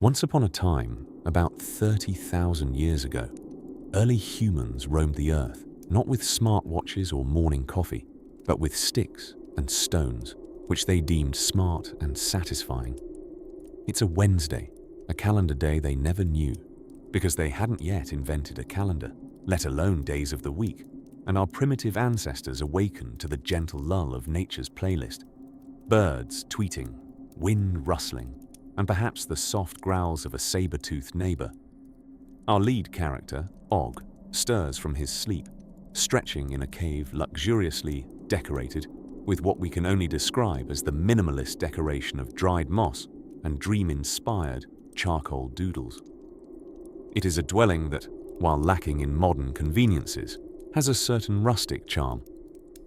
Once upon a time, about 30,000 years ago, early humans roamed the earth, not with smartwatches or morning coffee, but with sticks and stones, which they deemed smart and satisfying. It's a Wednesday, a calendar day they never knew, because they hadn't yet invented a calendar, let alone days of the week, and our primitive ancestors awakened to the gentle lull of nature's playlist. Birds tweeting, wind rustling, and perhaps the soft growls of a saber-toothed neighbor. Our lead character, Og, stirs from his sleep, stretching in a cave luxuriously decorated with what we can only describe as the minimalist decoration of dried moss and dream-inspired charcoal doodles. It is a dwelling that, while lacking in modern conveniences, has a certain rustic charm,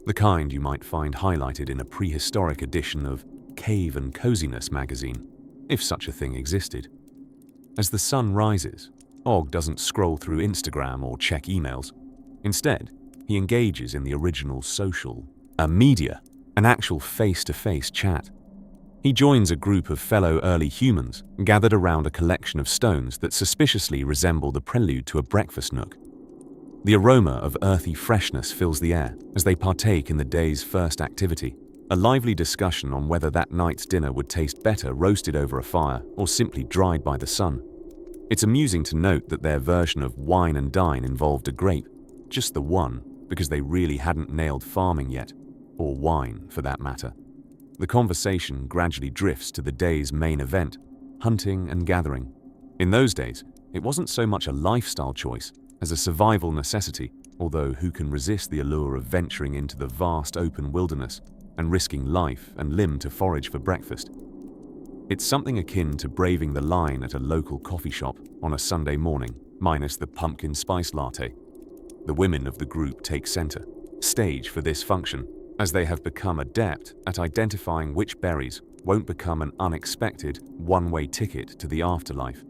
the kind you might find highlighted in a prehistoric edition of Cave and Coziness magazine, if such a thing existed. As the sun rises, Og doesn't scroll through Instagram or check emails. Instead, he engages in the original social, media, an actual face-to-face chat. He joins a group of fellow early humans gathered around a collection of stones that suspiciously resemble the prelude to a breakfast nook. The aroma of earthy freshness fills the air as they partake in the day's first activity, a lively discussion on whether that night's dinner would taste better roasted over a fire or simply dried by the sun. It's amusing to note that their version of wine and dine involved a grape, just the one, because they really hadn't nailed farming yet, or wine for that matter. The conversation gradually drifts to the day's main event, hunting and gathering. In those days, it wasn't so much a lifestyle choice as a survival necessity, although who can resist the allure of venturing into the vast open wilderness and risking life and limb to forage for breakfast? It's something akin to braving the line at a local coffee shop on a Sunday morning, minus the pumpkin spice latte. The women of the group take center stage for this function, as they have become adept at identifying which berries won't become an unexpected one-way ticket to the afterlife.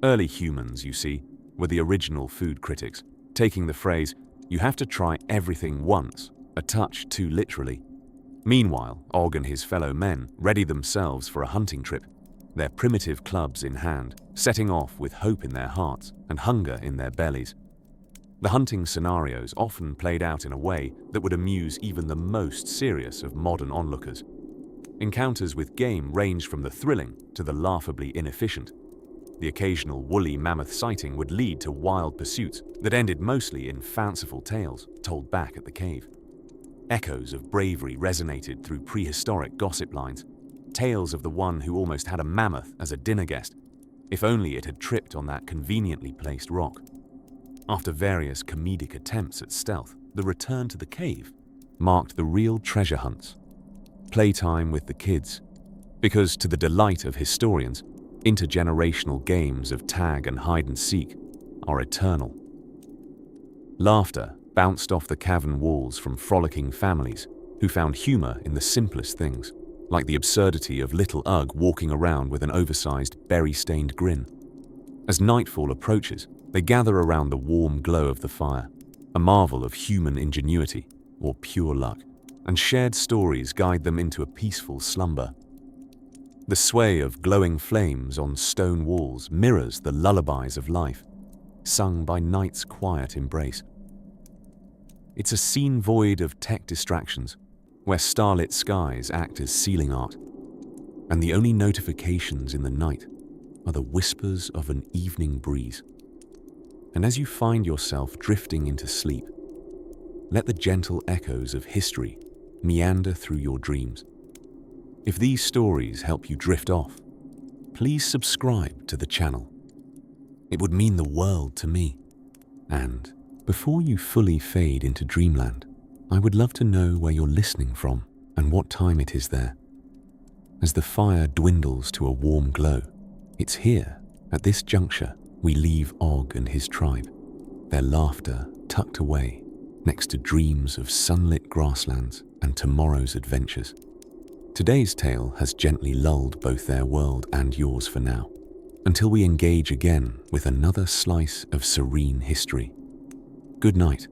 Early humans, you see, were the original food critics, taking the phrase, "you have to try everything once," a touch too literally. Meanwhile, Og and his fellow men ready themselves for a hunting trip, their primitive clubs in hand, setting off with hope in their hearts and hunger in their bellies. The hunting scenarios often played out in a way that would amuse even the most serious of modern onlookers. Encounters with game ranged from the thrilling to the laughably inefficient. The occasional woolly mammoth sighting would lead to wild pursuits that ended mostly in fanciful tales told back at the cave. Echoes of bravery resonated through prehistoric gossip lines, tales of the one who almost had a mammoth as a dinner guest, if only it had tripped on that conveniently placed rock. After various comedic attempts at stealth, the return to the cave marked the real treasure hunts. Playtime with the kids, because to the delight of historians, intergenerational games of tag and hide and seek are eternal. Laughter bounced off the cavern walls from frolicking families who found humor in the simplest things, like the absurdity of little Ugg walking around with an oversized, berry-stained grin. As nightfall approaches, they gather around the warm glow of the fire, a marvel of human ingenuity or pure luck, and shared stories guide them into a peaceful slumber. The sway of glowing flames on stone walls mirrors the lullabies of life, sung by night's quiet embrace. It's a scene void of tech distractions, where starlit skies act as ceiling art, and the only notifications in the night are the whispers of an evening breeze. And as you find yourself drifting into sleep, let the gentle echoes of history meander through your dreams. If these stories help you drift off, please subscribe to the channel. It would mean the world to me. And before you fully fade into dreamland, I would love to know where you're listening from and what time it is there. As the fire dwindles to a warm glow, it's here, at this juncture, we leave Og and his tribe, their laughter tucked away next to dreams of sunlit grasslands and tomorrow's adventures. Today's tale has gently lulled both their world and yours for now, until we engage again with another slice of serene history. Good night,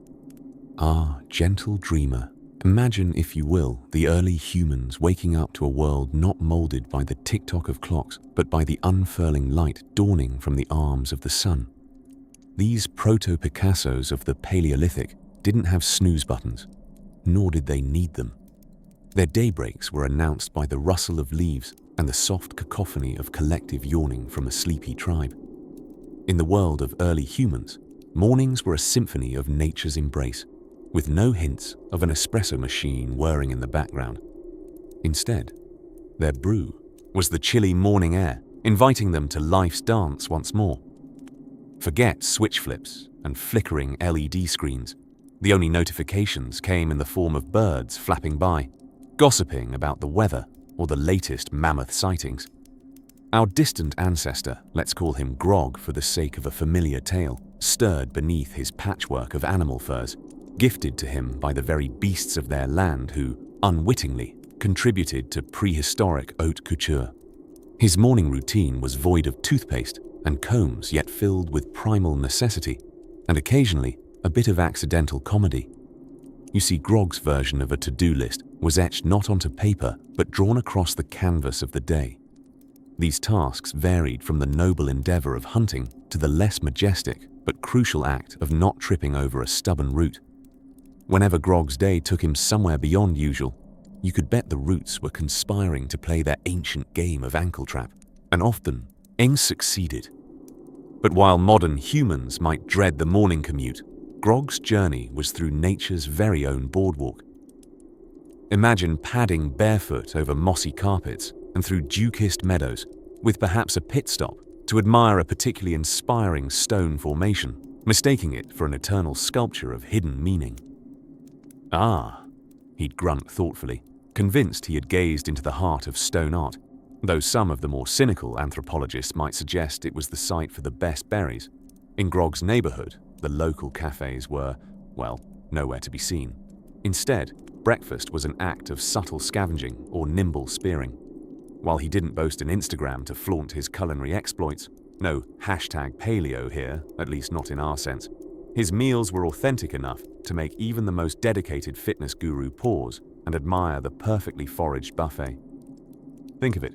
gentle dreamer Imagine, if you will, the early humans waking up to a world not molded by the tick-tock of clocks, but by the unfurling light dawning from the arms of the sun. These proto-Picassos of the Paleolithic didn't have snooze buttons, nor did they need them. Their daybreaks were announced by the rustle of leaves and the soft cacophony of collective yawning from a sleepy tribe. In the world of early humans, mornings were a symphony of nature's embrace, with no hints of an espresso machine whirring in the background. Instead, their brew was the chilly morning air, inviting them to life's dance once more. Forget switch flips and flickering LED screens. The only notifications came in the form of birds flapping by, gossiping about the weather or the latest mammoth sightings. Our distant ancestor, let's call him Grog for the sake of a familiar tale, stirred beneath his patchwork of animal furs, gifted to him by the very beasts of their land who, unwittingly, contributed to prehistoric haute couture. His morning routine was void of toothpaste and combs, yet filled with primal necessity, and occasionally a bit of accidental comedy. You see, Grog's version of a to-do list was etched not onto paper, but drawn across the canvas of the day. These tasks varied from the noble endeavor of hunting to the less majestic but crucial act of not tripping over a stubborn root. Whenever Grog's day took him somewhere beyond usual, you could bet the roots were conspiring to play their ancient game of ankle trap, and often Eng succeeded. But while modern humans might dread the morning commute, Grog's journey was through nature's very own boardwalk. Imagine padding barefoot over mossy carpets and through dew-kissed meadows, with perhaps a pit stop to admire a particularly inspiring stone formation, mistaking it for an eternal sculpture of hidden meaning. Ah, he'd grunt thoughtfully, convinced he had gazed into the heart of stone art, though some of the more cynical anthropologists might suggest it was the site for the best berries. In Grog's neighborhood, the local cafes were, well, nowhere to be seen. Instead, breakfast was an act of subtle scavenging or nimble spearing. While he didn't boast an Instagram to flaunt his culinary exploits, no #paleo here, at least not in our sense, his meals were authentic enough to make even the most dedicated fitness guru pause and admire the perfectly foraged buffet. Think of it,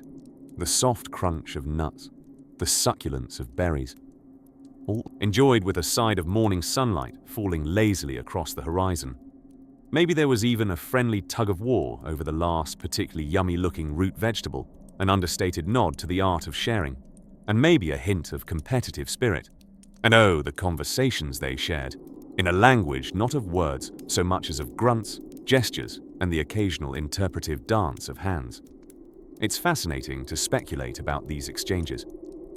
the soft crunch of nuts, the succulence of berries, all enjoyed with a side of morning sunlight falling lazily across the horizon. Maybe there was even a friendly tug of war over the last particularly yummy-looking root vegetable, an understated nod to the art of sharing, and maybe a hint of competitive spirit. And oh, the conversations they shared, in a language not of words so much as of grunts, gestures, and the occasional interpretive dance of hands. It's fascinating to speculate about these exchanges.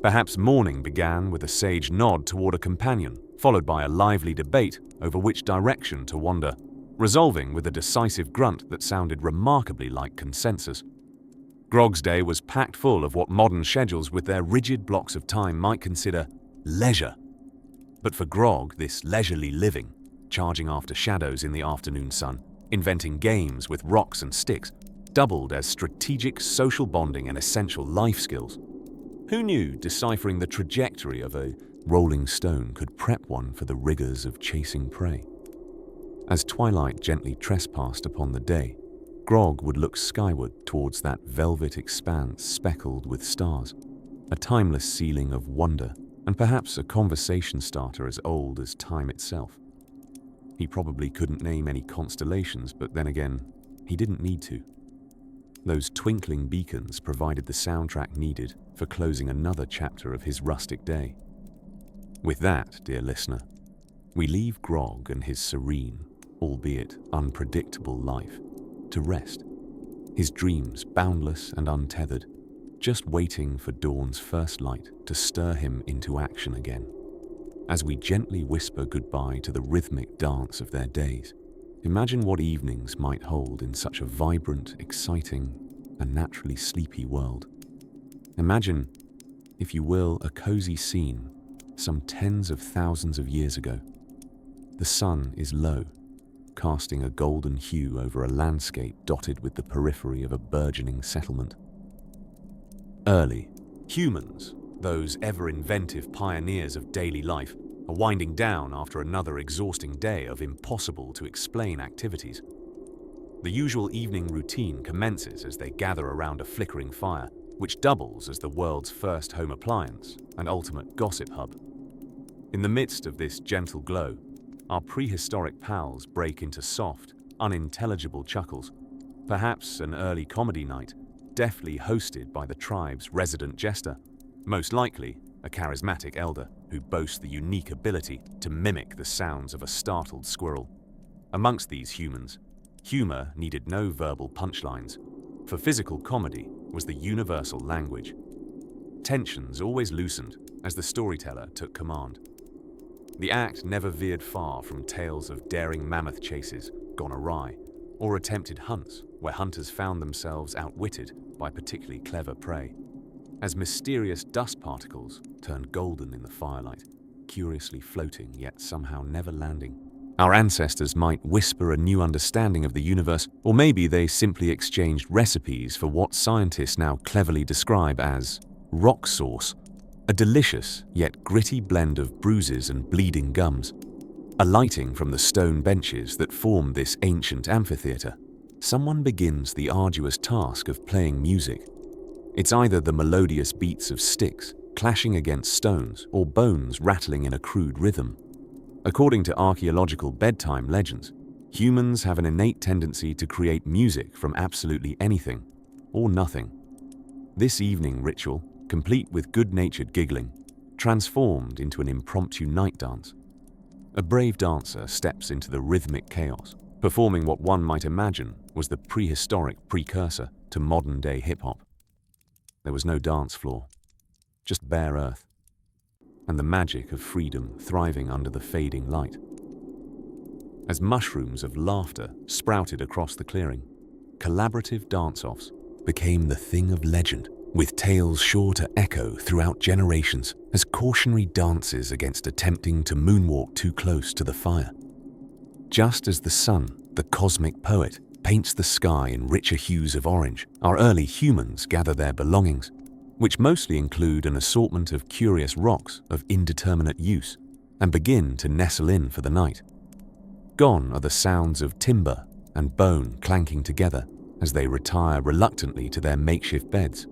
Perhaps morning began with a sage nod toward a companion, followed by a lively debate over which direction to wander, resolving with a decisive grunt that sounded remarkably like consensus. Grog's day was packed full of what modern schedules with their rigid blocks of time might consider leisure. But for Grog, this leisurely living, charging after shadows in the afternoon sun, inventing games with rocks and sticks, doubled as strategic social bonding and essential life skills. Who knew deciphering the trajectory of a rolling stone could prep one for the rigors of chasing prey? As twilight gently trespassed upon the day, Grog would look skyward towards that velvet expanse speckled with stars, a timeless ceiling of wonder, and perhaps a conversation starter as old as time itself. He probably couldn't name any constellations, but then again, he didn't need to. Those twinkling beacons provided the soundtrack needed for closing another chapter of his rustic day. With that, dear listener, we leave Grog and his serene, albeit unpredictable life, to rest, his dreams boundless and untethered, just waiting for dawn's first light to stir him into action again. As we gently whisper goodbye to the rhythmic dance of their days, imagine what evenings might hold in such a vibrant, exciting, and naturally sleepy world. Imagine, if you will, a cozy scene some tens of thousands of years ago. The sun is low, casting a golden hue over a landscape dotted with the periphery of a burgeoning settlement. Early, humans, those ever-inventive pioneers of daily life, are winding down after another exhausting day of impossible-to-explain activities. The usual evening routine commences as they gather around a flickering fire, which doubles as the world's first home appliance and ultimate gossip hub. In the midst of this gentle glow, our prehistoric pals break into soft, unintelligible chuckles, perhaps an early comedy night, deftly hosted by the tribe's resident jester, most likely a charismatic elder who boasts the unique ability to mimic the sounds of a startled squirrel. Amongst these humans, humor needed no verbal punchlines, for physical comedy was the universal language. Tensions always loosened as the storyteller took command. The act never veered far from tales of daring mammoth chases gone awry, or attempted hunts where hunters found themselves outwitted by particularly clever prey. As mysterious dust particles turned golden in the firelight, curiously floating yet somehow never landing. Our ancestors might whisper a new understanding of the universe, or maybe they simply exchanged recipes for what scientists now cleverly describe as rock sauce, a delicious yet gritty blend of bruises and bleeding gums. Alighting from the stone benches that form this ancient amphitheater, someone begins the arduous task of playing music. It's either the melodious beats of sticks clashing against stones or bones rattling in a crude rhythm. According to archaeological bedtime legends, humans have an innate tendency to create music from absolutely anything or nothing. This evening ritual, complete with good-natured giggling, transformed into an impromptu night dance. A brave dancer steps into the rhythmic chaos, performing what one might imagine was the prehistoric precursor to modern-day hip-hop. There was no dance floor, just bare earth, and the magic of freedom thriving under the fading light. As mushrooms of laughter sprouted across the clearing, collaborative dance-offs became the thing of legend, with tales sure to echo throughout generations as cautionary dances against attempting to moonwalk too close to the fire. Just as the sun, the cosmic poet, paints the sky in richer hues of orange, our early humans gather their belongings, which mostly include an assortment of curious rocks of indeterminate use, and begin to nestle in for the night. Gone are the sounds of timber and bone clanking together as they retire reluctantly to their makeshift beds,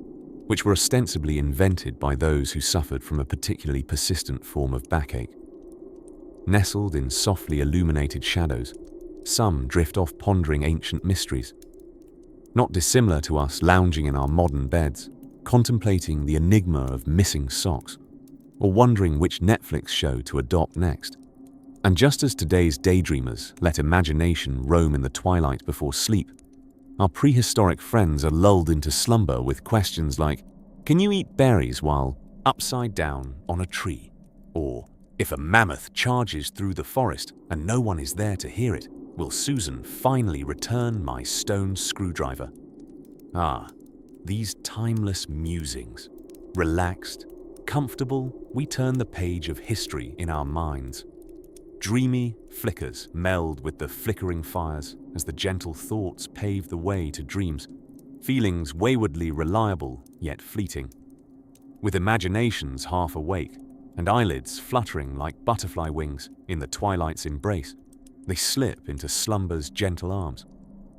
which were ostensibly invented by those who suffered from a particularly persistent form of backache. Nestled in softly illuminated shadows, some drift off pondering ancient mysteries, not dissimilar to us lounging in our modern beds, contemplating the enigma of missing socks, or wondering which Netflix show to adopt next. And just as today's daydreamers let imagination roam in the twilight before sleep, our prehistoric friends are lulled into slumber with questions like, can you eat berries while upside down on a tree? Or, if a mammoth charges through the forest and no one is there to hear it, will Susan finally return my stone screwdriver? Ah, these timeless musings. Relaxed, comfortable, we turn the page of history in our minds. Dreamy flickers meld with the flickering fires as the gentle thoughts pave the way to dreams, feelings waywardly reliable yet fleeting. With imaginations half awake and eyelids fluttering like butterfly wings in the twilight's embrace, they slip into slumber's gentle arms,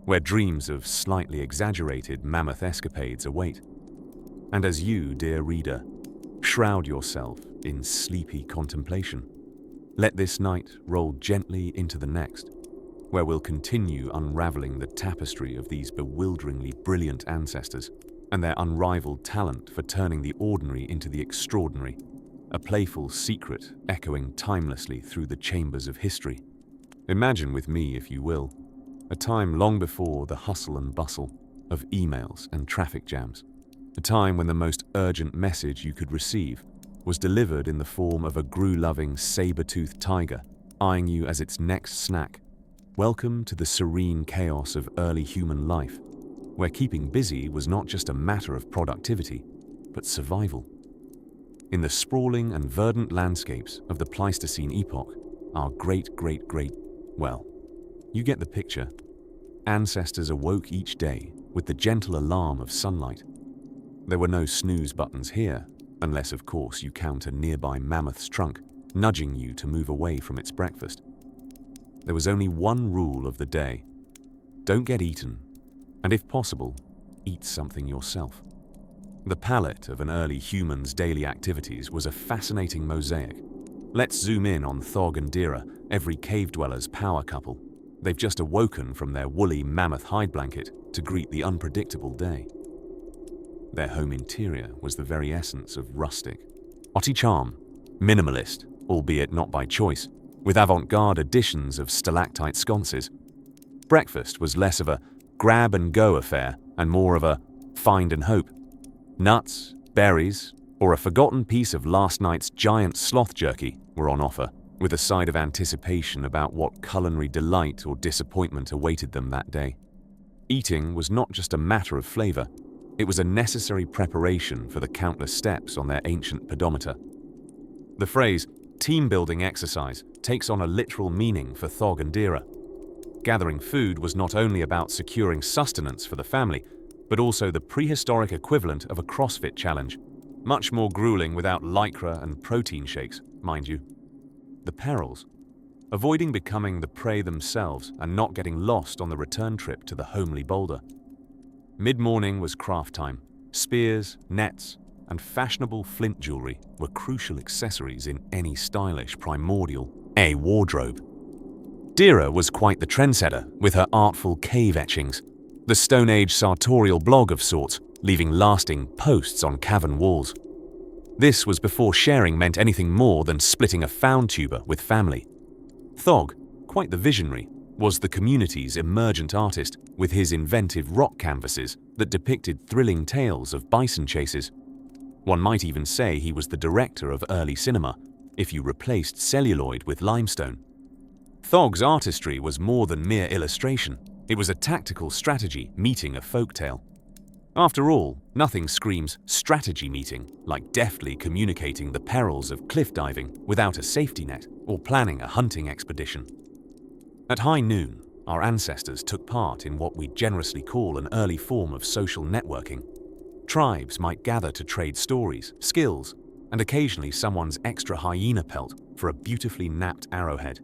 where dreams of slightly exaggerated mammoth escapades await. And as you, dear reader, shroud yourself in sleepy contemplation, let this night roll gently into the next, where we'll continue unraveling the tapestry of these bewilderingly brilliant ancestors and their unrivaled talent for turning the ordinary into the extraordinary, a playful secret echoing timelessly through the chambers of history. Imagine with me, if you will, a time long before the hustle and bustle of emails and traffic jams, a time when the most urgent message you could receive was delivered in the form of a grue-loving saber-toothed tiger eyeing you as its next snack. Welcome to the serene chaos of early human life, where keeping busy was not just a matter of productivity, but survival. In the sprawling and verdant landscapes of the Pleistocene epoch, our well, you get the picture. Ancestors awoke each day with the gentle alarm of sunlight. There were no snooze buttons here, unless of course you count a nearby mammoth's trunk nudging you to move away from its breakfast. There was only one rule of the day: don't get eaten, and if possible, eat something yourself. The palette of an early human's daily activities was a fascinating mosaic. Let's zoom in on Thog and Dira, every cave dweller's power couple. They've just awoken from their woolly mammoth hide blanket to greet the unpredictable day. Their home interior was the very essence of rustic. Otti charm, minimalist, albeit not by choice, with avant-garde additions of stalactite sconces. Breakfast was less of a grab-and-go affair and more of a find and hope. Nuts, berries, or a forgotten piece of last night's giant sloth jerky were on offer, with a side of anticipation about what culinary delight or disappointment awaited them that day. Eating was not just a matter of flavor, it was a necessary preparation for the countless steps on their ancient pedometer. The phrase, team-building exercise, takes on a literal meaning for Thog and Dira. Gathering food was not only about securing sustenance for the family, but also the prehistoric equivalent of a CrossFit challenge, much more grueling without lycra and protein shakes, mind you. The perils: avoiding becoming the prey themselves and not getting lost on the return trip to the homely boulder. Mid-morning was craft time. Spears, nets, and fashionable flint jewelry were crucial accessories in any stylish primordial wardrobe. Dira was quite the trendsetter with her artful cave etchings, the Stone Age sartorial blog of sorts, leaving lasting posts on cavern walls. This was before sharing meant anything more than splitting a found tuber with family. Thog, quite the visionary, was the community's emergent artist with his inventive rock canvases that depicted thrilling tales of bison chases. One might even say he was the director of early cinema, if you replaced celluloid with limestone. Thog's artistry was more than mere illustration. It was a tactical strategy meeting a folktale. After all, nothing screams strategy meeting like deftly communicating the perils of cliff diving without a safety net or planning a hunting expedition. At high noon, our ancestors took part in what we generously call an early form of social networking. Tribes might gather to trade stories, skills, and occasionally someone's extra hyena pelt for a beautifully napped arrowhead.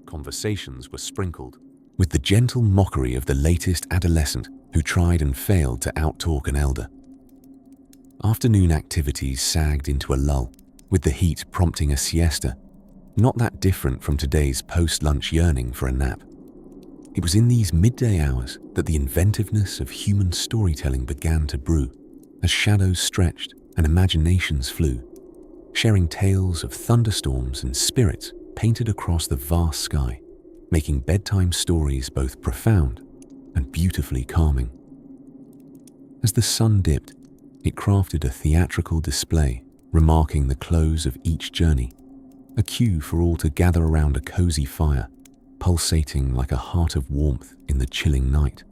Conversations were sprinkled with the gentle mockery of the latest adolescent who tried and failed to outtalk an elder. Afternoon activities sagged into a lull, with the heat prompting a siesta, not that different from today's post-lunch yearning for a nap. It was in these midday hours that the inventiveness of human storytelling began to brew, as shadows stretched and imaginations flew, sharing tales of thunderstorms and spirits painted across the vast sky, making bedtime stories both profound and beautifully calming. As the sun dipped, it crafted a theatrical display remarking the close of each journey, a cue for all to gather around a cozy fire, pulsating like a heart of warmth in the chilling night.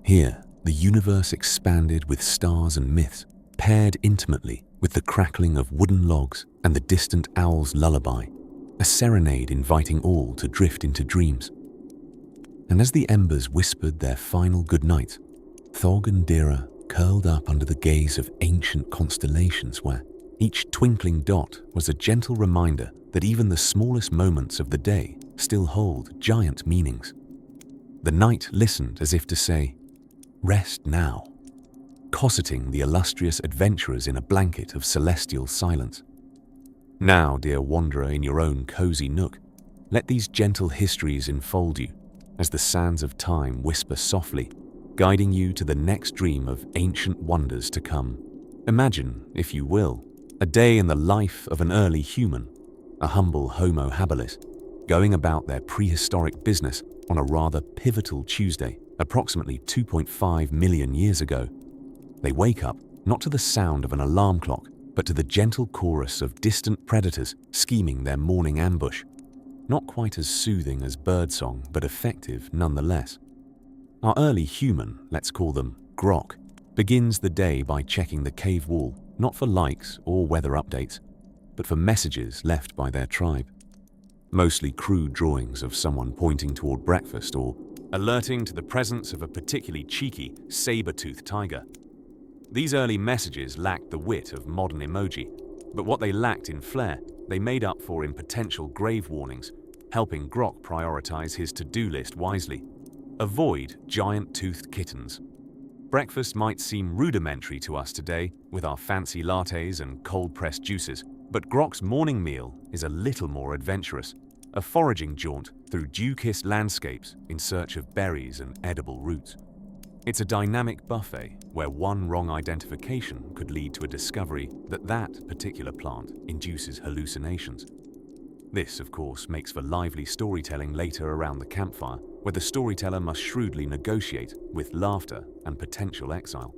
Here, the universe expanded with stars and myths, paired intimately with the crackling of wooden logs and the distant owl's lullaby, a serenade inviting all to drift into dreams. And as the embers whispered their final goodnight, Thog and Dira curled up under the gaze of ancient constellations where each twinkling dot was a gentle reminder that even the smallest moments of the day still hold giant meanings. The night listened as if to say, "Rest now," cosseting the illustrious adventurers in a blanket of celestial silence. Now, dear wanderer in your own cozy nook, let these gentle histories enfold you as the sands of time whisper softly, guiding you to the next dream of ancient wonders to come. Imagine, if you will, a day in the life of an early human, a humble Homo habilis, going about their prehistoric business on a rather pivotal Tuesday, approximately 2.5 million years ago. They wake up not to the sound of an alarm clock, but to the gentle chorus of distant predators scheming their morning ambush. Not quite as soothing as birdsong, but effective nonetheless. Our early human, let's call them Grok, begins the day by checking the cave wall, not for likes or weather updates, but for messages left by their tribe. Mostly crude drawings of someone pointing toward breakfast or alerting to the presence of a particularly cheeky, saber-toothed tiger. These early messages lacked the wit of modern emoji, but what they lacked in flair, they made up for in potential grave warnings, helping Grok prioritize his to-do list wisely. avoid giant-toothed kittens. Breakfast might seem rudimentary to us today with our fancy lattes and cold-pressed juices, but Grok's morning meal is a little more adventurous, a foraging jaunt through dew-kissed landscapes in search of berries and edible roots. It's a dynamic buffet where one wrong identification could lead to a discovery that that particular plant induces hallucinations. This, of course, makes for lively storytelling later around the campfire, where the storyteller must shrewdly negotiate with laughter and potential exile.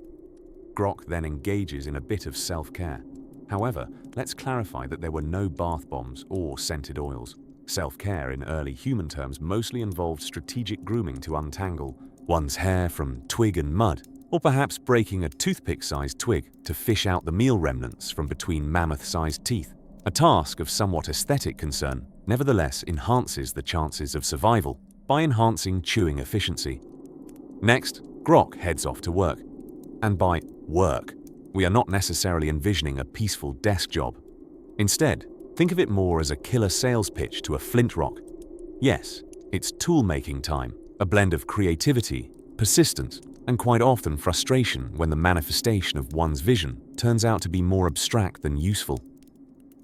Grok then engages in a bit of self-care. However, let's clarify that there were no bath bombs or scented oils. Self-care in early human terms mostly involved strategic grooming to untangle one's hair from twig and mud, or perhaps breaking a toothpick-sized twig to fish out the meal remnants from between mammoth-sized teeth. A task of somewhat aesthetic concern nevertheless enhances the chances of survival by enhancing chewing efficiency. Next, Grok heads off to work. And by work, we are not necessarily envisioning a peaceful desk job. Instead, think of it more as a killer sales pitch to a flint rock. Yes, it's tool-making time, a blend of creativity, persistence, and quite often frustration when the manifestation of one's vision turns out to be more abstract than useful.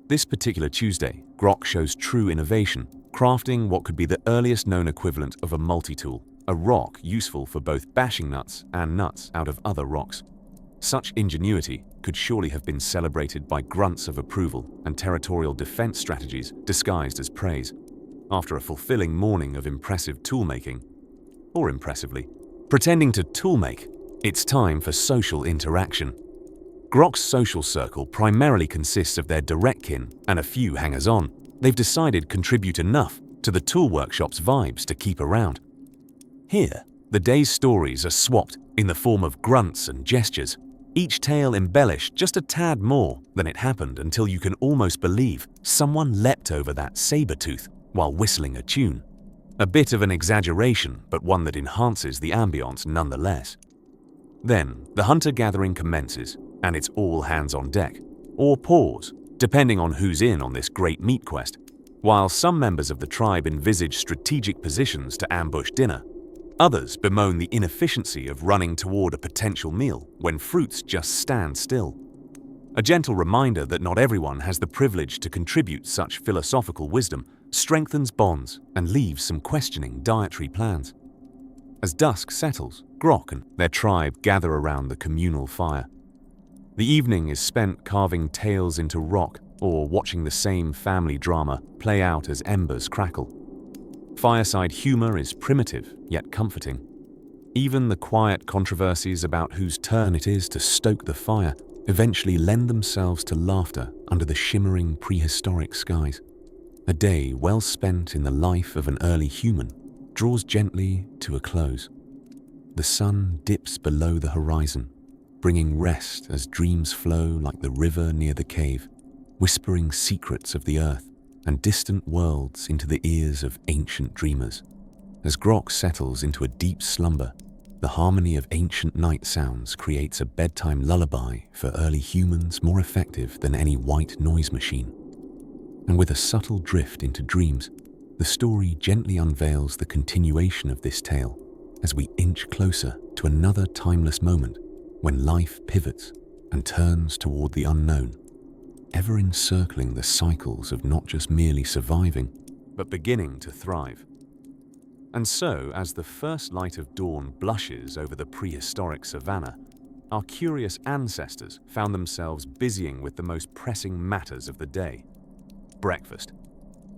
This particular Tuesday, Grok shows true innovation, crafting what could be the earliest known equivalent of a multi-tool, a rock useful for both bashing nuts and nuts out of other rocks. Such ingenuity could surely have been celebrated by grunts of approval and territorial defense strategies disguised as praise. After a fulfilling morning of impressive tool-making, or impressively, pretending to tool-make, it's time for social interaction. Grok's social circle primarily consists of their direct kin and a few hangers-on. They've decided contribute enough to the tool workshop's vibes to keep around. Here, the day's stories are swapped in the form of grunts and gestures, each tale embellished just a tad more than it happened until you can almost believe someone leapt over that saber-tooth while whistling a tune. A bit of an exaggeration, but one that enhances the ambience nonetheless. Then, the hunter-gathering commences, and it's all hands on deck, or pause, depending on who's in on this great meat quest. While some members of the tribe envisage strategic positions to ambush dinner, others bemoan the inefficiency of running toward a potential meal when fruits just stand still. A gentle reminder that not everyone has the privilege to contribute such philosophical wisdom strengthens bonds and leaves some questioning dietary plans. As dusk settles, Grok and their tribe gather around the communal fire. The evening is spent carving tales into rock or watching the same family drama play out as embers crackle. Fireside humor is primitive yet comforting. Even the quiet controversies about whose turn it is to stoke the fire eventually lend themselves to laughter under the shimmering prehistoric skies. A day well spent in the life of an early human draws gently to a close. The sun dips below the horizon, bringing rest as dreams flow like the river near the cave, whispering secrets of the earth and distant worlds into the ears of ancient dreamers. As Grok settles into a deep slumber, the harmony of ancient night sounds creates a bedtime lullaby for early humans more effective than any white noise machine. And with a subtle drift into dreams, the story gently unveils the continuation of this tale as we inch closer to another timeless moment when life pivots and turns toward the unknown, ever encircling the cycles of not just merely surviving, but beginning to thrive. And so, as the first light of dawn blushes over the prehistoric savanna, our curious ancestors found themselves busying with the most pressing matters of the day. Breakfast.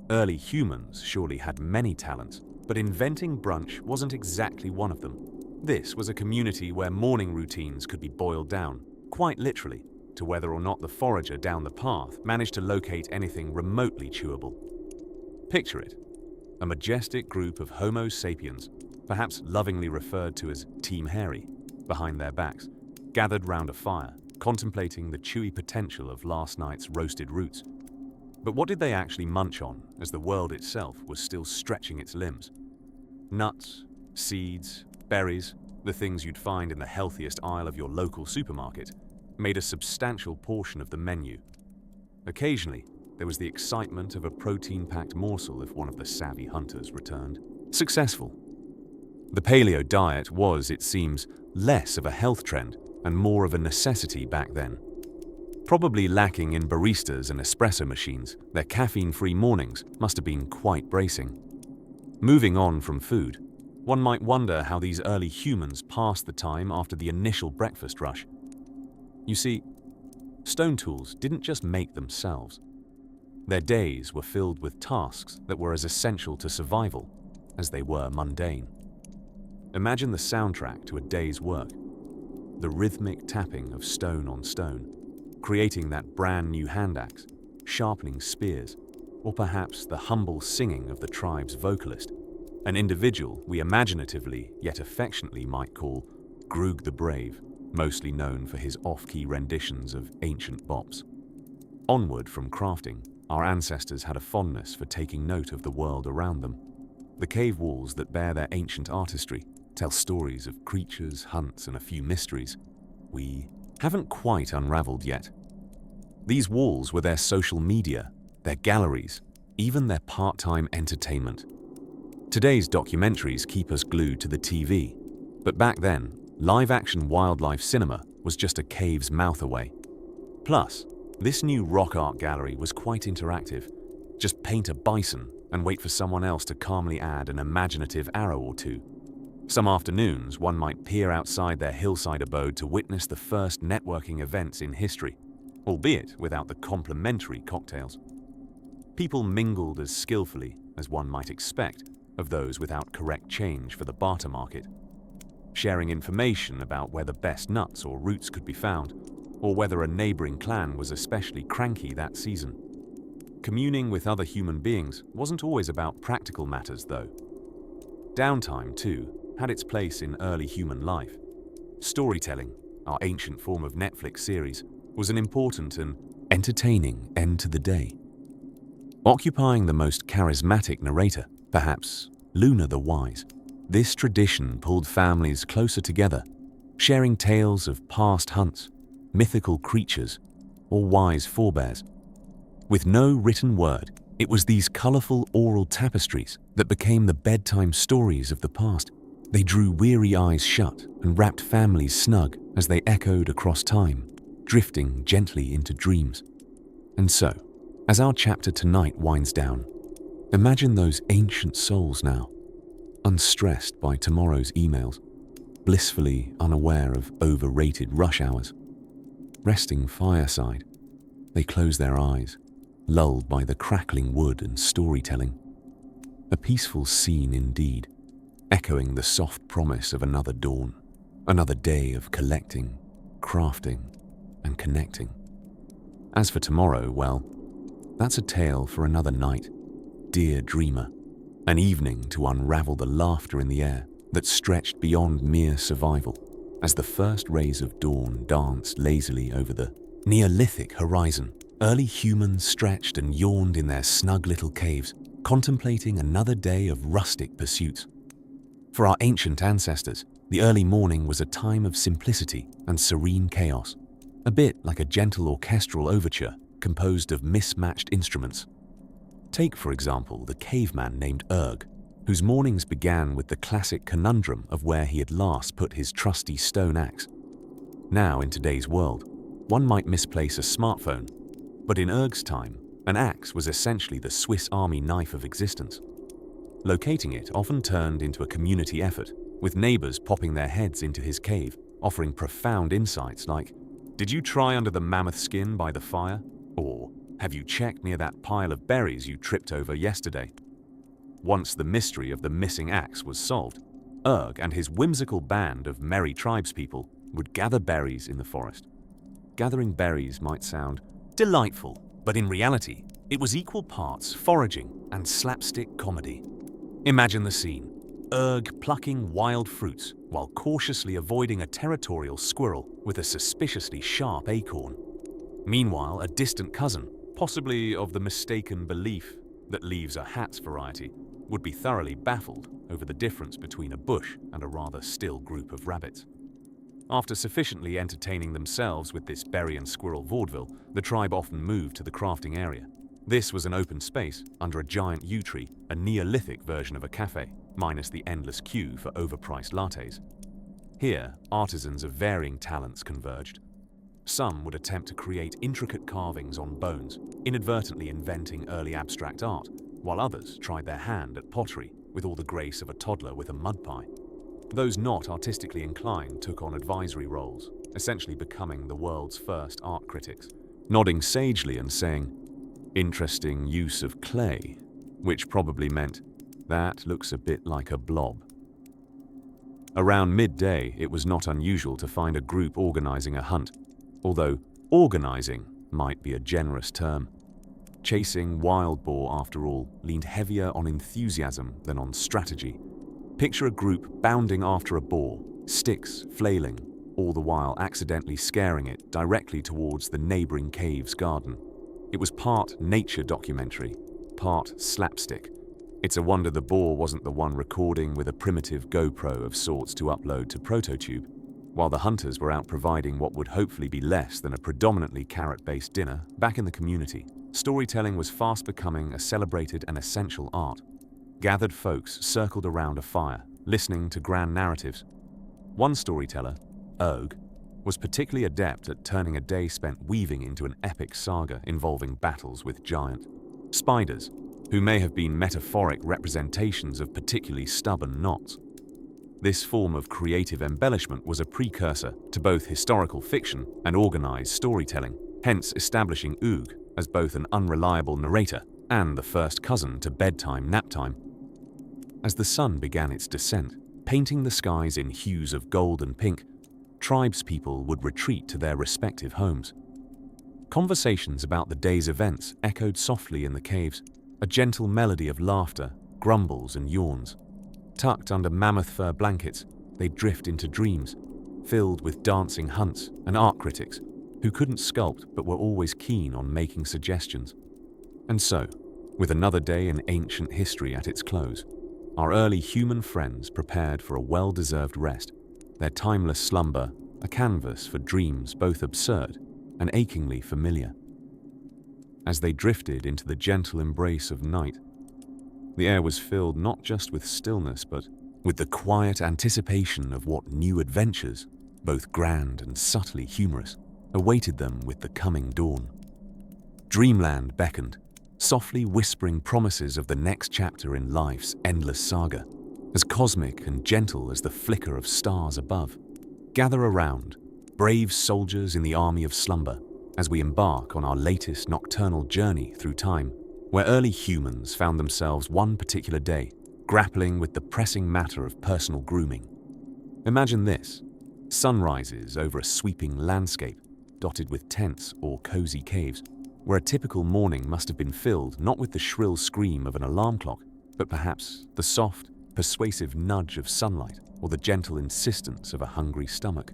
Early humans surely had many talents, but inventing brunch wasn't exactly one of them. This was a community where morning routines could be boiled down, quite literally, to whether or not the forager down the path managed to locate anything remotely chewable. Picture it. A majestic group of Homo sapiens, perhaps lovingly referred to as Team Hairy, behind their backs, gathered round a fire, contemplating the chewy potential of last night's roasted roots. But what did they actually munch on as the world itself was still stretching its limbs? Nuts, seeds, berries, the things you'd find in the healthiest aisle of your local supermarket, made a substantial portion of the menu. Occasionally, there was the excitement of a protein-packed morsel if one of the savvy hunters returned. Successful. The paleo diet was, it seems, less of a health trend and more of a necessity back then. Probably lacking in baristas and espresso machines, their caffeine-free mornings must have been quite bracing. Moving on from food, one might wonder how these early humans passed the time after the initial breakfast rush. You see, stone tools didn't just make themselves. Their days were filled with tasks that were as essential to survival as they were mundane. Imagine the soundtrack to a day's work, the rhythmic tapping of stone on stone, creating that brand new hand axe, sharpening spears, or perhaps the humble singing of the tribe's vocalist, an individual we imaginatively yet affectionately might call Grug the Brave, mostly known for his off-key renditions of ancient bops. Onward from crafting, our ancestors had a fondness for taking note of the world around them. The cave walls that bear their ancient artistry tell stories of creatures, hunts, and a few mysteries we haven't quite unraveled yet. These walls were their social media, their galleries, even their part-time entertainment. Today's documentaries keep us glued to the TV, but back then, live-action wildlife cinema was just a cave's mouth away. Plus, this new rock art gallery was quite interactive. Just paint a bison and wait for someone else to calmly add an imaginative arrow or two. Some afternoons, one might peer outside their hillside abode to witness the first networking events in history, albeit without the complimentary cocktails. People mingled as skillfully as one might expect of those without correct change for the barter market, sharing information about where the best nuts or roots could be found, or whether a neighboring clan was especially cranky that season. Communing with other human beings wasn't always about practical matters, though. Downtime, too, had its place in early human life. Storytelling, our ancient form of Netflix series, was an important and entertaining end to the day. Occupying the most charismatic narrator, perhaps Luna the Wise, this tradition pulled families closer together, sharing tales of past hunts, mythical creatures, or wise forebears. With no written word, it was these colorful oral tapestries that became the bedtime stories of the past. They drew weary eyes shut and wrapped families snug as they echoed across time, drifting gently into dreams. And so, as our chapter tonight winds down, imagine those ancient souls now, unstressed by tomorrow's emails, blissfully unaware of overrated rush hours. Resting fireside, they close their eyes, lulled by the crackling wood and storytelling. A peaceful scene indeed, echoing the soft promise of another dawn, another day of collecting, crafting, and connecting. As for tomorrow, well, that's a tale for another night, dear dreamer, an evening to unravel the laughter in the air that stretched beyond mere survival as the first rays of dawn danced lazily over the Neolithic horizon. Early humans stretched and yawned in their snug little caves, contemplating another day of rustic pursuits. For our ancient ancestors, the early morning was a time of simplicity and serene chaos, a bit like a gentle orchestral overture composed of mismatched instruments. Take, for example, the caveman named Erg, whose mornings began with the classic conundrum of where he had last put his trusty stone axe. Now, in today's world, one might misplace a smartphone, but in Erg's time, an axe was essentially the Swiss Army knife of existence. Locating it often turned into a community effort, with neighbors popping their heads into his cave, offering profound insights like, "Did you try under the mammoth skin by the fire?" Or, "Have you checked near that pile of berries you tripped over yesterday?" Once the mystery of the missing axe was solved, Erg and his whimsical band of merry tribespeople would gather berries in the forest. Gathering berries might sound delightful, but in reality, it was equal parts foraging and slapstick comedy. Imagine the scene: Erg plucking wild fruits while cautiously avoiding a territorial squirrel with a suspiciously sharp acorn. Meanwhile, a distant cousin, possibly of the mistaken belief that leaves a hat's variety, would be thoroughly baffled over the difference between a bush and a rather still group of rabbits. After sufficiently entertaining themselves with this berry and squirrel vaudeville, the tribe often moved to the crafting area, This was an open space under a giant yew tree, a Neolithic version of a cafe, minus the endless queue for overpriced lattes. Here, artisans of varying talents converged. Some would attempt to create intricate carvings on bones, inadvertently inventing early abstract art, while others tried their hand at pottery with all the grace of a toddler with a mud pie. Those not artistically inclined took on advisory roles, essentially becoming the world's first art critics, nodding sagely and saying, "Interesting use of clay," which probably meant, "That looks a bit like a blob." Around midday, it was not unusual to find a group organizing a hunt, although organizing might be a generous term. Chasing wild boar, after all, leaned heavier on enthusiasm than on strategy. Picture a group bounding after a boar, sticks flailing, all the while accidentally scaring it directly towards the neighboring cave's garden. It was part nature documentary, part slapstick. It's a wonder the boar wasn't the one recording with a primitive GoPro of sorts to upload to ProtoTube, while the hunters were out providing what would hopefully be less than a predominantly carrot-based dinner. Back in the community, storytelling was fast becoming a celebrated and essential art. Gathered folks circled around a fire, listening to grand narratives. One storyteller, Erg, was particularly adept at turning a day spent weaving into an epic saga involving battles with giant spiders, who may have been metaphoric representations of particularly stubborn knots. This form of creative embellishment was a precursor to both historical fiction and organized storytelling, hence establishing Oog as both an unreliable narrator and the first cousin to bedtime naptime. As the sun began its descent, painting the skies in hues of gold and pink, tribespeople would retreat to their respective homes. Conversations about the day's events echoed softly in the caves, a gentle melody of laughter, grumbles and yawns. Tucked under mammoth fur blankets, they'd drift into dreams, filled with dancing hunts and art critics who couldn't sculpt but were always keen on making suggestions. And so, with another day in ancient history at its close, our early human friends prepared for a well-deserved rest, their timeless slumber a canvas for dreams both absurd and achingly familiar. As they drifted into the gentle embrace of night, the air was filled not just with stillness but with the quiet anticipation of what new adventures, both grand and subtly humorous, awaited them with the coming dawn. Dreamland beckoned, softly whispering promises of the next chapter in life's endless saga, as cosmic and gentle as the flicker of stars above. Gather around, brave soldiers in the army of slumber, as we embark on our latest nocturnal journey through time, where early humans found themselves one particular day grappling with the pressing matter of personal grooming. Imagine this: sunrises over a sweeping landscape dotted with tents or cozy caves, where a typical morning must have been filled not with the shrill scream of an alarm clock, but perhaps the soft, persuasive nudge of sunlight or the gentle insistence of a hungry stomach.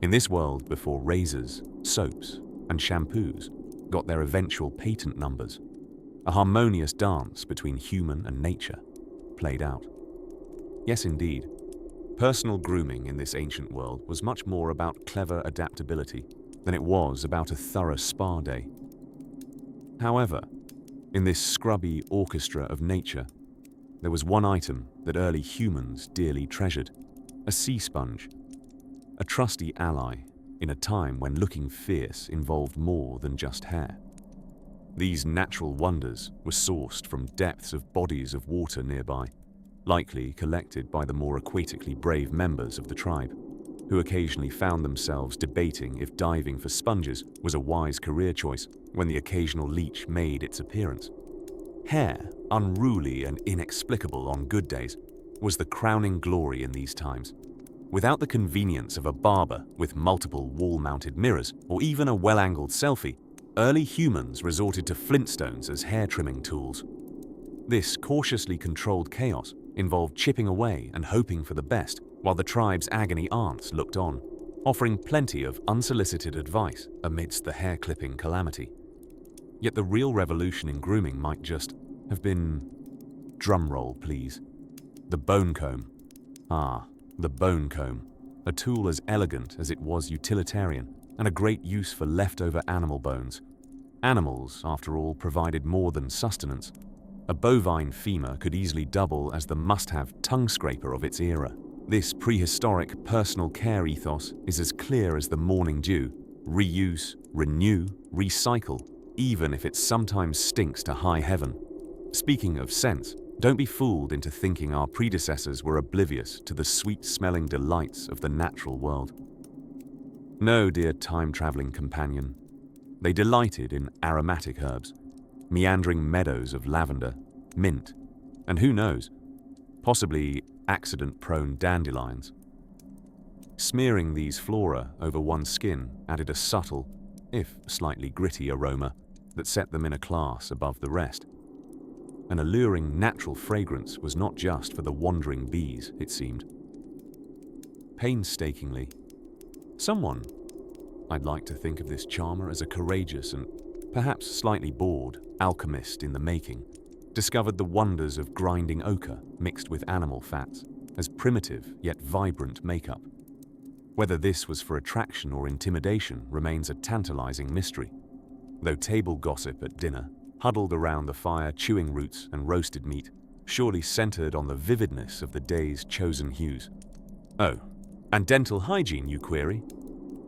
In this world before razors, soaps, and shampoos got their eventual patent numbers, a harmonious dance between human and nature played out. Yes, indeed, personal grooming in this ancient world was much more about clever adaptability than it was about a thorough spa day. However, in this scrubby orchestra of nature, there was one item that early humans dearly treasured: a sea sponge, a trusty ally in a time when looking fierce involved more than just hair. These natural wonders were sourced from depths of bodies of water nearby, likely collected by the more aquatically brave members of the tribe, who occasionally found themselves debating if diving for sponges was a wise career choice when the occasional leech made its appearance. Hair, unruly and inexplicable on good days, was the crowning glory in these times. Without the convenience of a barber with multiple wall-mounted mirrors or even a well-angled selfie, early humans resorted to flintstones as hair-trimming tools. This cautiously controlled chaos involved chipping away and hoping for the best, while the tribe's agony aunts looked on, offering plenty of unsolicited advice amidst the hair-clipping calamity. Yet the real revolution in grooming might just have been, drumroll please, the bone comb. Ah, the bone comb, a tool as elegant as it was utilitarian and a great use for leftover animal bones. Animals, after all, provided more than sustenance. A bovine femur could easily double as the must-have tongue scraper of its era. This prehistoric personal care ethos is as clear as the morning dew: reuse, renew, recycle, even if it sometimes stinks to high heaven. Speaking of sense, don't be fooled into thinking our predecessors were oblivious to the sweet-smelling delights of the natural world. No, dear time-traveling companion. They delighted in aromatic herbs, meandering meadows of lavender, mint, and who knows, possibly accident-prone dandelions. Smearing these flora over one's skin added a subtle, if slightly gritty aroma that set them in a class above the rest. An alluring natural fragrance was not just for the wandering bees, it seemed. Painstakingly, someone, I'd like to think of this charmer as a courageous and perhaps slightly bored alchemist in the making, discovered the wonders of grinding ochre mixed with animal fats as primitive yet vibrant makeup. Whether this was for attraction or intimidation remains a tantalizing mystery, though table gossip at dinner, huddled around the fire chewing roots and roasted meat, surely centered on the vividness of the day's chosen hues. Oh, and dental hygiene, you query?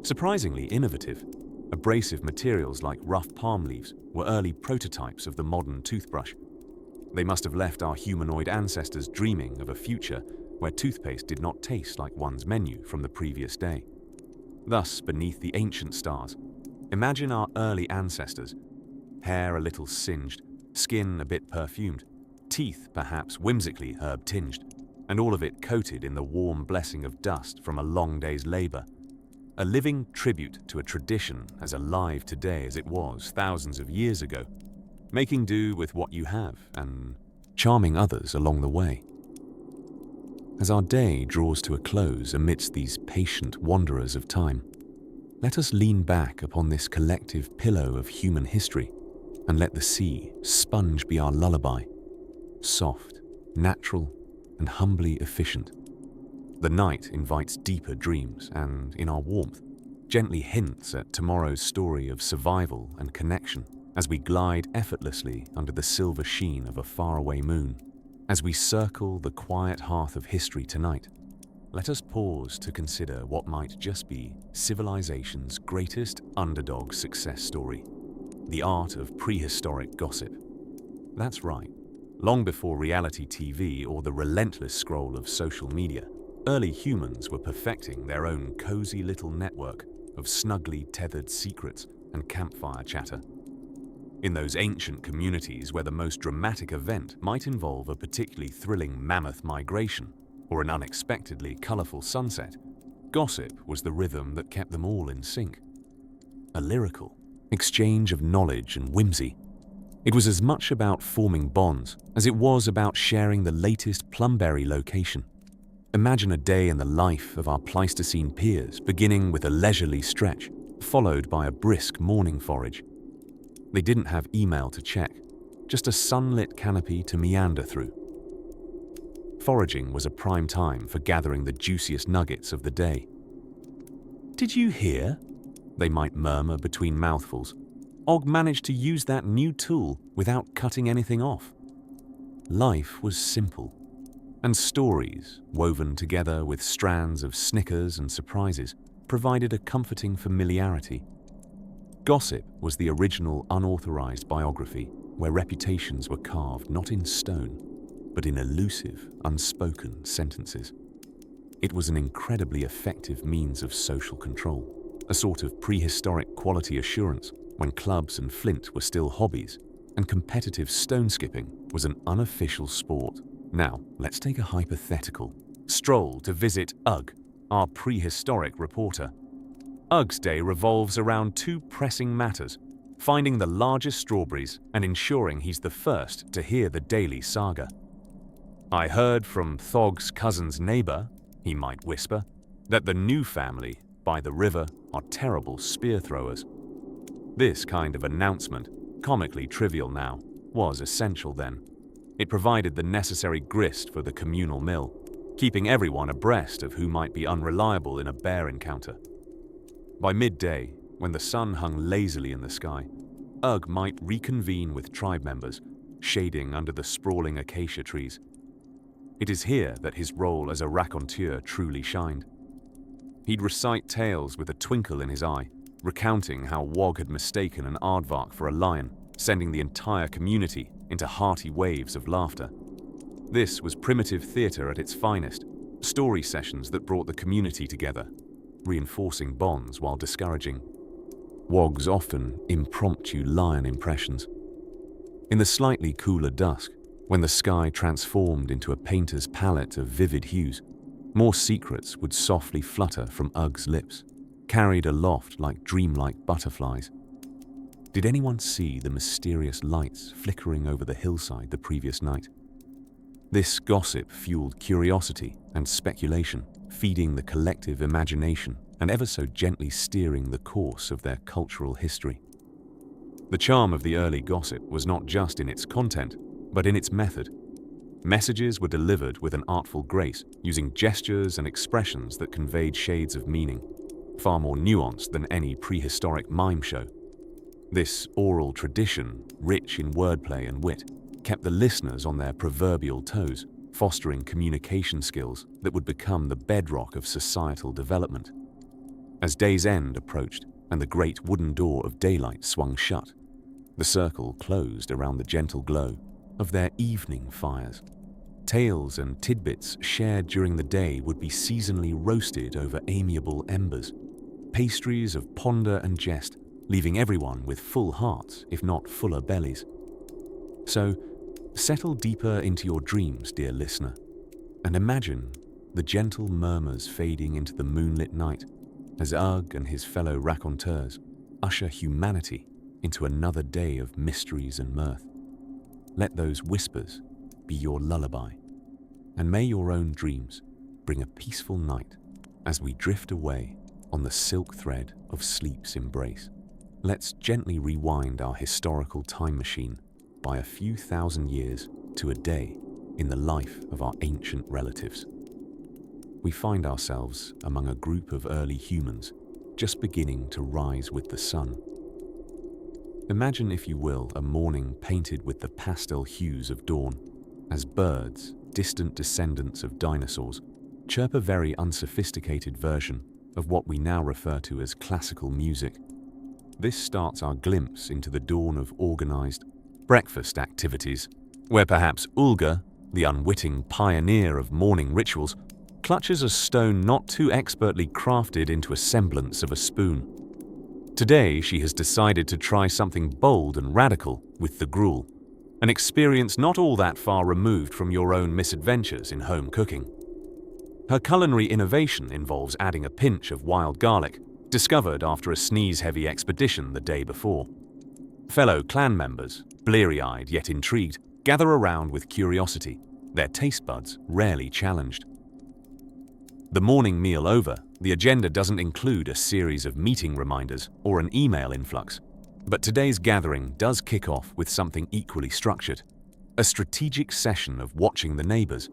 Surprisingly innovative. Abrasive materials like rough palm leaves were early prototypes of the modern toothbrush. They must have left our humanoid ancestors dreaming of a future where toothpaste did not taste like one's menu from the previous day. Thus, beneath the ancient stars, imagine our early ancestors, hair a little singed, skin a bit perfumed, teeth perhaps whimsically herb-tinged, and all of it coated in the warm blessing of dust from a long day's labor. A living tribute to a tradition as alive today as it was thousands of years ago, making do with what you have and charming others along the way. As our day draws to a close amidst these patient wanderers of time, let us lean back upon this collective pillow of human history and let the sea sponge be our lullaby, soft, natural, and humbly efficient. The night invites deeper dreams and, in our warmth, gently hints at tomorrow's story of survival and connection as we glide effortlessly under the silver sheen of a faraway moon. As we circle the quiet hearth of history tonight, let us pause to consider what might just be civilization's greatest underdog success story: the art of prehistoric gossip. That's right. Long before reality TV or the relentless scroll of social media, early humans were perfecting their own cozy little network of snugly tethered secrets and campfire chatter. In those ancient communities where the most dramatic event might involve a particularly thrilling mammoth migration or an unexpectedly colorful sunset, gossip was the rhythm that kept them all in sync. A lyrical exchange of knowledge and whimsy. It was as much about forming bonds as it was about sharing the latest plumberry location. Imagine a day in the life of our Pleistocene peers, beginning with a leisurely stretch, followed by a brisk morning forage. They didn't have email to check, just a sunlit canopy to meander through. Foraging was a prime time for gathering the juiciest nuggets of the day. "Did you hear?" they might murmur between mouthfuls. "Og managed to use that new tool without cutting anything off." Life was simple, and stories, woven together with strands of snickers and surprises, provided a comforting familiarity. Gossip was the original unauthorized biography where reputations were carved not in stone, but in elusive, unspoken sentences. It was an incredibly effective means of social control, a sort of prehistoric quality assurance when clubs and flint were still hobbies, and competitive stone skipping was an unofficial sport. Now, let's take a hypothetical stroll to visit Ugg, our prehistoric reporter. Ugg's day revolves around two pressing matters: finding the largest strawberries and ensuring he's the first to hear the daily saga. "I heard from Thog's cousin's neighbor," he might whisper, "that the new family by the river are terrible spear throwers." This kind of announcement, comically trivial now, was essential then. It provided the necessary grist for the communal mill, keeping everyone abreast of who might be unreliable in a bear encounter. By midday, when the sun hung lazily in the sky, Ugg might reconvene with tribe members, shading under the sprawling acacia trees. It is here that his role as a raconteur truly shined. He'd recite tales with a twinkle in his eye, recounting how Wog had mistaken an aardvark for a lion, sending the entire community into hearty waves of laughter. This was primitive theatre at its finest, story sessions that brought the community together, reinforcing bonds while discouraging Wog's often impromptu lion impressions. In the slightly cooler dusk, when the sky transformed into a painter's palette of vivid hues, more secrets would softly flutter from Ugg's lips, carried aloft like dreamlike butterflies. Did anyone see the mysterious lights flickering over the hillside the previous night? This gossip fueled curiosity and speculation, feeding the collective imagination and ever so gently steering the course of their cultural history. The charm of the early gossip was not just in its content, but in its method. Messages were delivered with an artful grace, using gestures and expressions that conveyed shades of meaning, far more nuanced than any prehistoric mime show. This oral tradition, rich in wordplay and wit, kept the listeners on their proverbial toes, fostering communication skills that would become the bedrock of societal development. As day's end approached and the great wooden door of daylight swung shut, the circle closed around the gentle glow of their evening fires. Tales and tidbits shared during the day would be seasonally roasted over amiable embers, pastries of ponder and jest, leaving everyone with full hearts, if not fuller bellies. So, settle deeper into your dreams, dear listener, and imagine the gentle murmurs fading into the moonlit night as Ugg and his fellow raconteurs usher humanity into another day of mysteries and mirth. Let those whispers be your lullaby, and may your own dreams bring a peaceful night as we drift away on the silk thread of sleep's embrace. Let's gently rewind our historical time machine by a few thousand years to a day in the life of our ancient relatives. We find ourselves among a group of early humans just beginning to rise with the sun. Imagine, if you will, a morning painted with the pastel hues of dawn, as birds, distant descendants of dinosaurs, chirp a very unsophisticated version of what we now refer to as classical music. This starts our glimpse into the dawn of organized breakfast activities, where perhaps Ulga, the unwitting pioneer of morning rituals, clutches a stone not too expertly crafted into a semblance of a spoon. Today, she has decided to try something bold and radical with the gruel, an experience not all that far removed from your own misadventures in home cooking. Her culinary innovation involves adding a pinch of wild garlic, discovered after a sneeze-heavy expedition the day before. Fellow clan members, bleary-eyed yet intrigued, gather around with curiosity, their taste buds rarely challenged. The morning meal over, the agenda doesn't include a series of meeting reminders or an email influx. But today's gathering does kick off with something equally structured, a strategic session of watching the neighbors.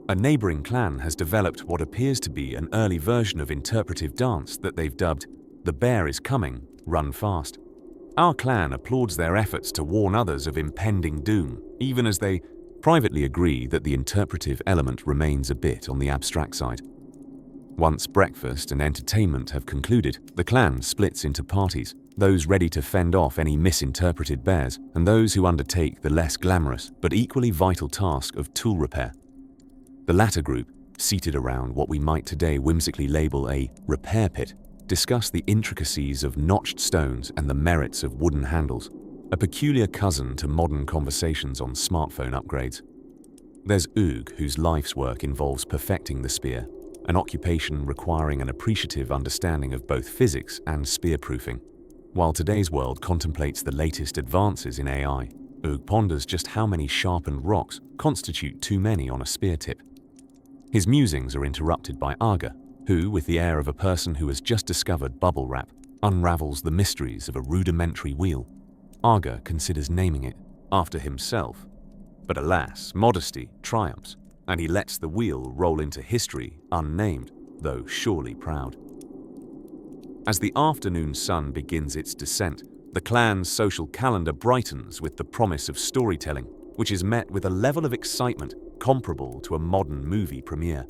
A neighboring clan has developed what appears to be an early version of interpretive dance that they've dubbed "The Bear is Coming, Run Fast." Our clan applauds their efforts to warn others of impending doom, even as they privately agree that the interpretive element remains a bit on the abstract side. Once breakfast and entertainment have concluded, the clan splits into parties, those ready to fend off any misinterpreted bears, and those who undertake the less glamorous but equally vital task of tool repair. The latter group, seated around what we might today whimsically label a repair pit, discuss the intricacies of notched stones and the merits of wooden handles, a peculiar cousin to modern conversations on smartphone upgrades. There's Ugg, whose life's work involves perfecting the spear, an occupation requiring an appreciative understanding of both physics and spear-proofing. While today's world contemplates the latest advances in AI, Ugg ponders just how many sharpened rocks constitute too many on a spear tip. His musings are interrupted by Aga, who, with the air of a person who has just discovered bubble wrap, unravels the mysteries of a rudimentary wheel. Aga considers naming it after himself, but alas, modesty triumphs, and he lets the wheel roll into history unnamed, though surely proud. As the afternoon sun begins its descent, The clan's social calendar brightens with the promise of storytelling, which is met with a level of excitement comparable to a modern movie premiere.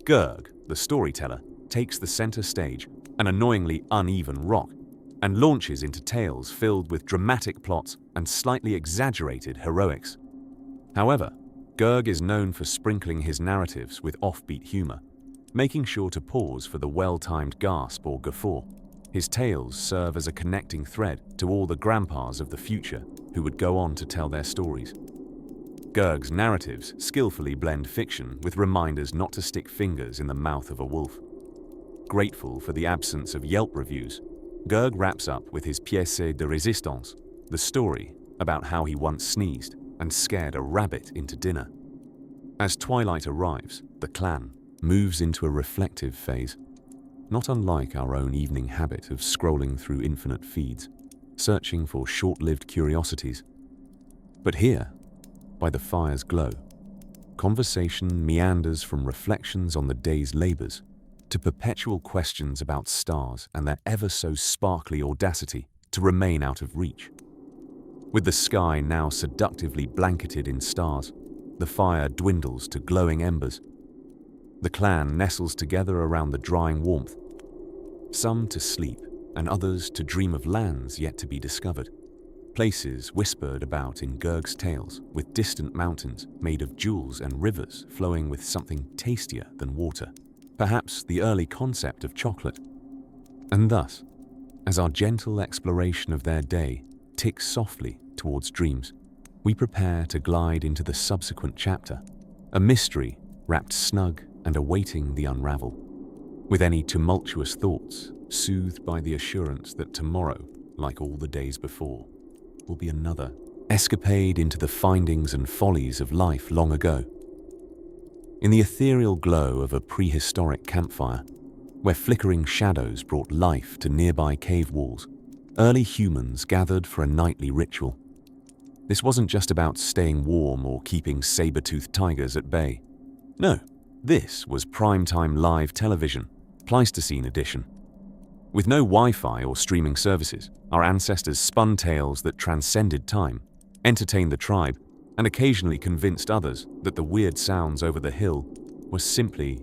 Gurg, the storyteller, takes the center stage, an annoyingly uneven rock, and launches into tales filled with dramatic plots and slightly exaggerated heroics. However, Gurg is known for sprinkling his narratives with offbeat humor, making sure to pause for the well-timed gasp or guffaw. His tales serve as a connecting thread to all the grandpas of the future who would go on to tell their stories. Gurg's narratives skillfully blend fiction with reminders not to stick fingers in the mouth of a wolf. Grateful for the absence of Yelp reviews, Gurg wraps up with his pièce de résistance, the story about how he once sneezed and scared a rabbit into dinner. As twilight arrives, the clan moves into a reflective phase, not unlike our own evening habit of scrolling through infinite feeds, searching for short-lived curiosities. But here, by the fire's glow, conversation meanders from reflections on the day's labors to perpetual questions about stars and their ever-so-sparkly audacity to remain out of reach. With the sky now seductively blanketed in stars, the fire dwindles to glowing embers. The clan nestles together around the drying warmth, some to sleep and others to dream of lands yet to be discovered, places whispered about in Gurg's tales with distant mountains made of jewels and rivers flowing with something tastier than water, perhaps the early concept of chocolate. And thus, as our gentle exploration of their day ticks softly towards dreams, we prepare to glide into the subsequent chapter, a mystery wrapped snug and awaiting the unravel, with any tumultuous thoughts soothed by the assurance that tomorrow, like all the days before, will be another escapade into the findings and follies of life long ago. In the ethereal glow of a prehistoric campfire, where flickering shadows brought life to nearby cave walls, early humans gathered for a nightly ritual. This wasn't just about staying warm or keeping saber-toothed tigers at bay. No, this was primetime live television, Pleistocene edition. With no Wi-Fi or streaming services, our ancestors spun tales that transcended time, entertained the tribe, and occasionally convinced others that the weird sounds over the hill were simply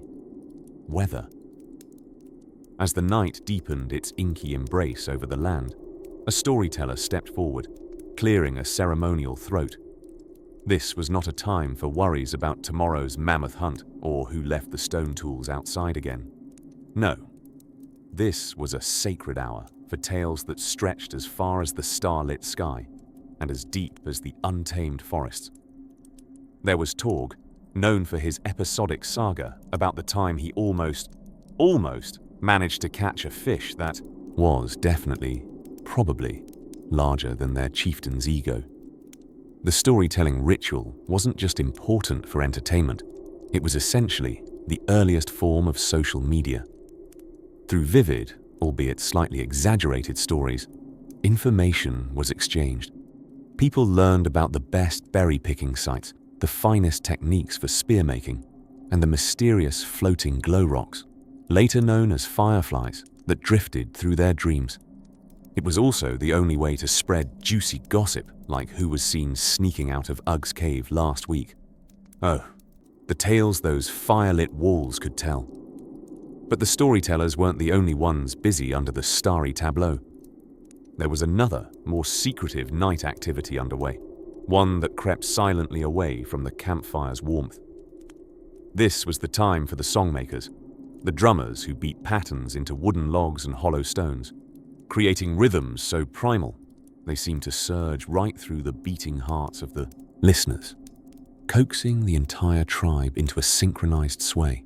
weather. As the night deepened its inky embrace over the land, a storyteller stepped forward, clearing a ceremonial throat. This was not a time for worries about tomorrow's mammoth hunt or who left the stone tools outside again. No, this was a sacred hour for tales that stretched as far as the starlit sky and as deep as the untamed forests. There was Torg, known for his episodic saga about the time he almost managed to catch a fish that was definitely, probably, larger than their chieftain's ego. The storytelling ritual wasn't just important for entertainment, it was essentially the earliest form of social media. Through vivid, albeit slightly exaggerated stories, information was exchanged. People learned about the best berry-picking sites, the finest techniques for spear-making, and the mysterious floating glow rocks, later known as fireflies, that drifted through their dreams. It was also the only way to spread juicy gossip like who was seen sneaking out of Ugg's cave last week. Oh, the tales those fire-lit walls could tell. But the storytellers weren't the only ones busy under the starry tableau. There was another, more secretive night activity underway, one that crept silently away from the campfire's warmth. This was the time for the songmakers, the drummers who beat patterns into wooden logs and hollow stones, creating rhythms so primal they seemed to surge right through the beating hearts of the listeners, coaxing the entire tribe into a synchronized sway.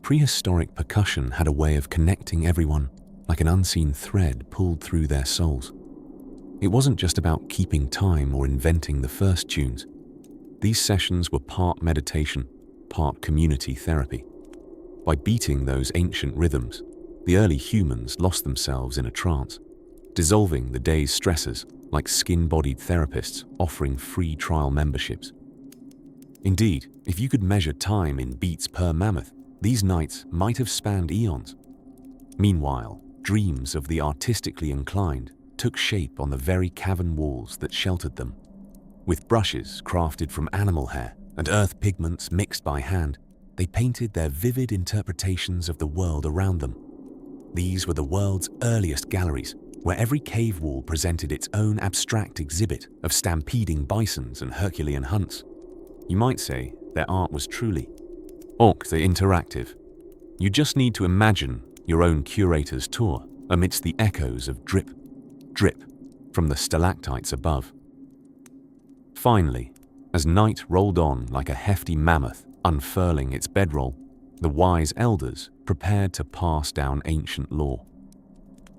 Prehistoric percussion had a way of connecting everyone like an unseen thread pulled through their souls. It wasn't just about keeping time or inventing the first tunes. These sessions were part meditation, part community therapy. By beating those ancient rhythms, the early humans lost themselves in a trance, dissolving the day's stresses like skin-bodied therapists offering free trial memberships. Indeed, if you could measure time in beats per mammoth, these nights might have spanned eons. Meanwhile, dreams of the artistically inclined took shape on the very cavern walls that sheltered them. With brushes crafted from animal hair and earth pigments mixed by hand, they painted their vivid interpretations of the world around them. These were the world's earliest galleries, where every cave wall presented its own abstract exhibit of stampeding bisons and Herculean hunts. You might say their art was truly the interactive. You just need to imagine your own curator's tour amidst the echoes of drip, drip from the stalactites above. Finally, as night rolled on like a hefty mammoth unfurling its bedroll, the wise elders prepared to pass down ancient lore.